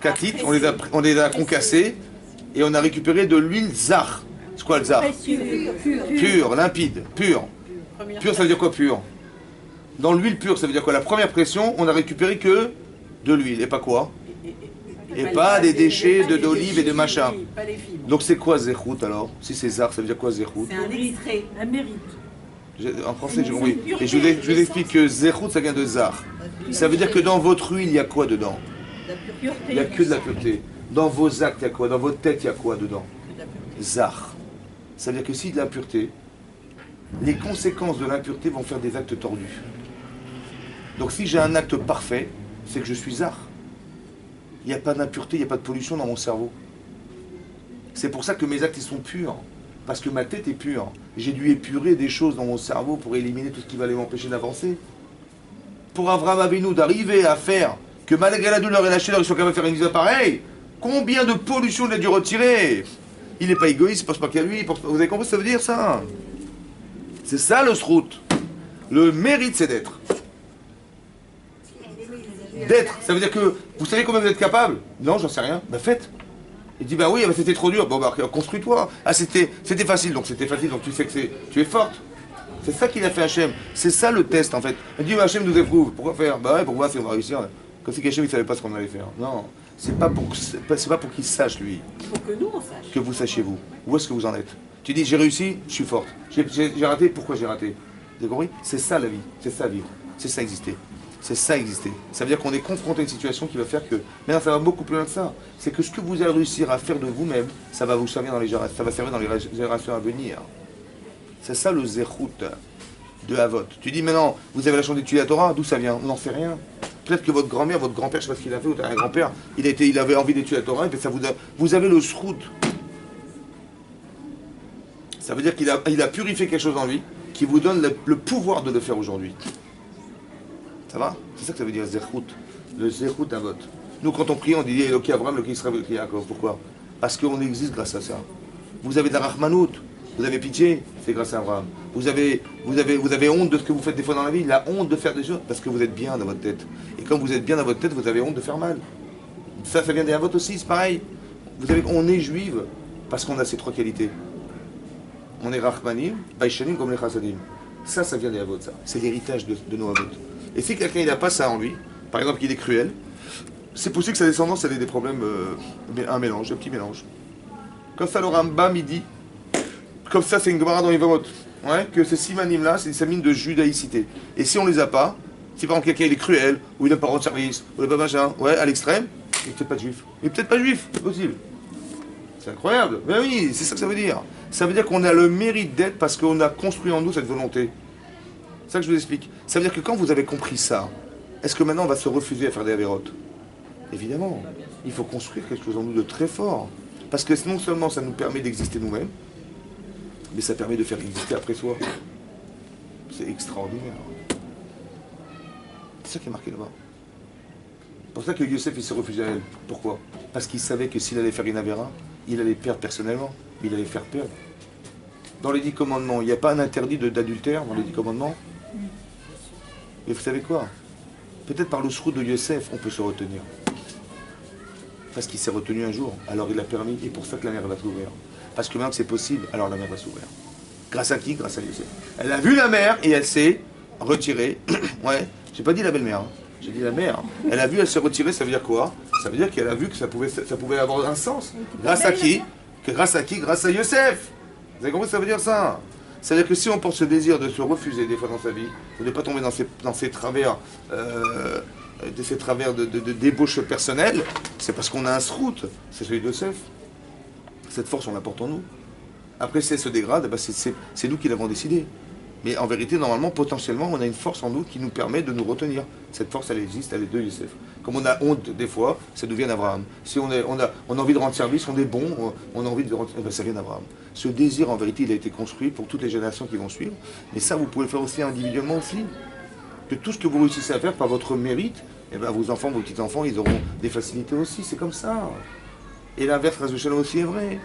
katit, on les a concassées et on a récupéré de l'huile Zach. C'est quoi le Zach? Précieux. Pur, limpide, pur. Pur, ça veut dire quoi pur? Dans l'huile pure, ça veut dire quoi? La première pression, on a récupéré que de l'huile, et pas quoi? Et pas des déchets d'olive et de machin. Pas les fibres. Donc c'est quoi Zechut alors? Si c'est Zar, ça veut dire quoi Zechut? C'est un extrait. Un mérite. En français, j'ai compris. Et je vous explique que Zechut, ça vient de Zar. Ça veut dire que dans votre huile, il y a quoi dedans? Il n'y a que de la pureté. Dans vos actes, il y a quoi? Dans votre tête, il y a quoi dedans? Zar. Ça veut dire que si de la pureté, les conséquences de l'impureté vont faire des actes tordus. Donc si j'ai un acte parfait, c'est que je suis Zar. Il n'y a pas d'impureté, il n'y a pas de pollution dans mon cerveau. C'est pour ça que mes actes ils sont purs. Parce que ma tête est pure. J'ai dû épurer des choses dans mon cerveau pour éliminer tout ce qui va m'empêcher d'avancer. Pour Avraham Avinu d'arriver à faire que malgré la douleur et la chaleur, ils sont capables de faire une vie pareille, combien de pollution il a dû retirer? Il n'est pas égoïste, il ne pense pas qu'à lui. Vous avez compris ce que ça veut dire ça? C'est ça le srout. Le mérite c'est d'être. D'être, ça veut dire que vous savez combien vous êtes capable? Non, j'en sais rien. Ben faites. Il dit bah oui, bah, c'était trop dur. Bon bah construis-toi. Ah c'était facile, donc tu sais que tu es forte. C'est ça qu'il a fait Hachem. C'est ça le test en fait. Il dit bah, Hachem nous éprouve. Pourquoi faire? Bah ouais, pour voir si on va réussir. Comme si Hachem il savait pas ce qu'on allait faire. Non, c'est pas pour qu'il sache lui. Pour que nous on sache. Que vous sachiez vous. Où est-ce que vous en êtes? Tu dis j'ai réussi, je suis forte. J'ai raté, pourquoi j'ai raté? Vous avez compris? C'est ça la vie. C'est ça vivre. C'est ça exister. C'est ça exister. Ça veut dire qu'on est confronté à une situation qui va faire que... Mais non, ça va beaucoup plus loin que ça. C'est que ce que vous allez réussir à faire de vous-même, ça va vous servir dans les générations, ça va servir dans les générations à venir. C'est ça le zéchout de Havot. Tu dis maintenant, vous avez la chance d'étudier la Torah, d'où ça vient? On n'en sait rien. Peut-être que votre grand-mère, votre grand-père, je ne sais pas ce qu'il a fait, ou un grand-père, il avait envie d'étudier la Torah, et puis ça vous avez le zéchout. Ça veut dire qu'il a purifié quelque chose en lui, qui vous donne le pouvoir de le faire aujourd'hui. Ça va? C'est ça que ça veut dire Zechut. Le Zechut Avot. Nous, quand on prie, on dit Eloki Abraham, Eloki Israël, Eloki Yaakov. Pourquoi? Parce qu'on existe grâce à ça. Vous avez de la Rahmanout, vous avez pitié, c'est grâce à Abraham. Vous avez honte de ce que vous faites des fois dans la vie, la honte de faire des choses, parce que vous êtes bien dans votre tête. Et quand vous êtes bien dans votre tête, vous avez honte de faire mal. Ça vient des Avot aussi, c'est pareil. On est juive parce qu'on a ces trois qualités. On est Rahmanim, Baishanim comme les Chassadim. Ça vient des Avot, ça. C'est l'héritage de nos Avot. Et si quelqu'un n'a pas ça en lui, par exemple qu'il est cruel, c'est possible que sa descendance ait des problèmes, un petit mélange. Comme ça le Rambam il dit, comme ça c'est une Gemara dans Yevamot, ouais, que ces simanim là, c'est des simanim de judaïcité. Et si on les a pas, si par exemple quelqu'un il est cruel, ou il n'a pas rendre service, ou il n'a pas machin, ouais, à l'extrême, il n'est peut-être pas juif. Il n'est peut-être pas juif, c'est possible. C'est incroyable. Mais oui, c'est ça que ça veut dire. Ça veut dire qu'on a le mérite d'être parce qu'on a construit en nous cette volonté. C'est ça que je vous explique. Ça veut dire que quand vous avez compris ça, est-ce que maintenant on va se refuser à faire des avérotes? Évidemment. Il faut construire quelque chose en nous de très fort. Parce que non seulement ça nous permet d'exister nous-mêmes, mais ça permet de faire exister après soi. C'est extraordinaire. C'est ça qui est marqué là-bas. C'est pour ça que Yosef il s'est refusé à elle. Pourquoi? Parce qu'il savait que s'il allait faire une avéra, il allait perdre personnellement, mais il allait faire perdre. Dans les 10 commandements, il n'y a pas un interdit d'adultère dans les 10 commandements. Et vous savez quoi? Peut-être par le sroud de Yosef, on peut se retenir. Parce qu'il s'est retenu un jour, alors il a permis, et pour ça que la mer va s'ouvrir. Parce que maintenant que c'est possible, alors la mer va s'ouvrir. Grâce à qui? Grâce à Yosef. Elle a vu la mer et elle s'est retirée. Ouais, j'ai pas dit la belle-mère, hein. J'ai dit la mère. Elle a vu, elle s'est retirée, ça veut dire quoi? Ça veut dire qu'elle a vu que ça pouvait avoir un sens. Grâce à qui? Grâce à Yosef. Vous avez compris ce que ça veut dire ça? C'est-à-dire que si on porte ce désir de se refuser des fois dans sa vie, de ne pas tomber dans ces travers, de débauche personnelle, c'est parce qu'on a un srout, c'est celui de Yosef. Cette force, on la porte en nous. Après, si elle se dégrade, bah c'est nous qui l'avons décidé. Mais en vérité, normalement, potentiellement, on a une force en nous qui nous permet de nous retenir. Cette force, elle existe, elle est de Yosef. Comme on a honte des fois, ça nous vient d'Abraham. Si on a envie de rendre service, on est bon, on a envie de rendre... ça vient d'Abraham. Ce désir, en vérité, il a été construit pour toutes les générations qui vont suivre. Mais ça, vous pouvez le faire aussi individuellement aussi. Que tout ce que vous réussissez à faire par votre mérite, eh ben, vos enfants, vos petits-enfants, ils auront des facilités aussi. C'est comme ça. Et l'inverse, aussi est vrai.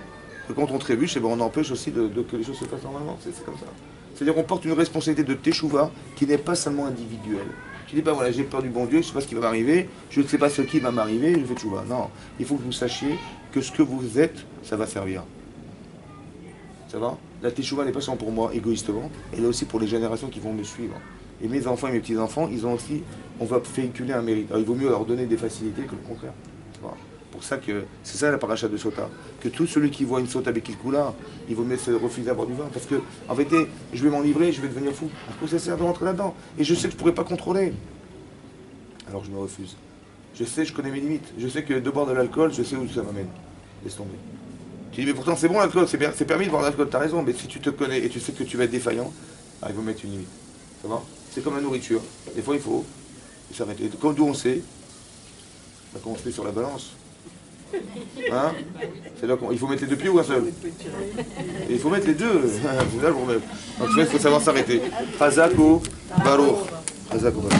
Que quand on trébuche, eh ben, on empêche aussi que les choses se fassent normalement. C'est comme ça. C'est-à-dire qu'on porte une responsabilité de teshuva qui n'est pas seulement individuelle. Tu dis pas, voilà, j'ai peur du bon Dieu, je ne sais pas ce qui va m'arriver, je ne sais pas ce qui va m'arriver, je fais teshuva. Non, il faut que vous sachiez que ce que vous êtes, ça va servir. Ça va? La teshuva n'est pas seulement pour moi, égoïstement, elle est aussi pour les générations qui vont me suivre. Et mes enfants et mes petits-enfants, ils ont aussi, on va véhiculer un mérite. Alors il vaut mieux leur donner des facilités que le contraire. pour ça que c'est ça la paracha de Sota. Que tout celui qui voit une sota avec Kilkula, il vaut mieux se refuser à boire du vin. Parce que, en vérité, je vais m'enivrer, je vais devenir fou. À quoi ça sert de rentrer là-dedans? Et je sais que je ne pourrais pas contrôler. Alors je me refuse. Je sais, je connais mes limites. Je sais que de boire de l'alcool, je sais où ça m'amène. Laisse tomber. Tu dis, mais pourtant c'est bon l'alcool, c'est bien, c'est permis de boire de l'alcool, t'as raison, mais si tu te connais et tu sais que tu vas être défaillant, il faut mettre une limite. Ça va? C'est comme la nourriture. Des fois il faut s'arrêter. Comme d'où on sait, quand on se met sur la balance. Hein? C'est là il faut mettre les deux pieds ou un seul? Et il faut mettre les deux. C'est là le problème. Donc il faut savoir s'arrêter. Chazako Baruch. Chazako Baruch.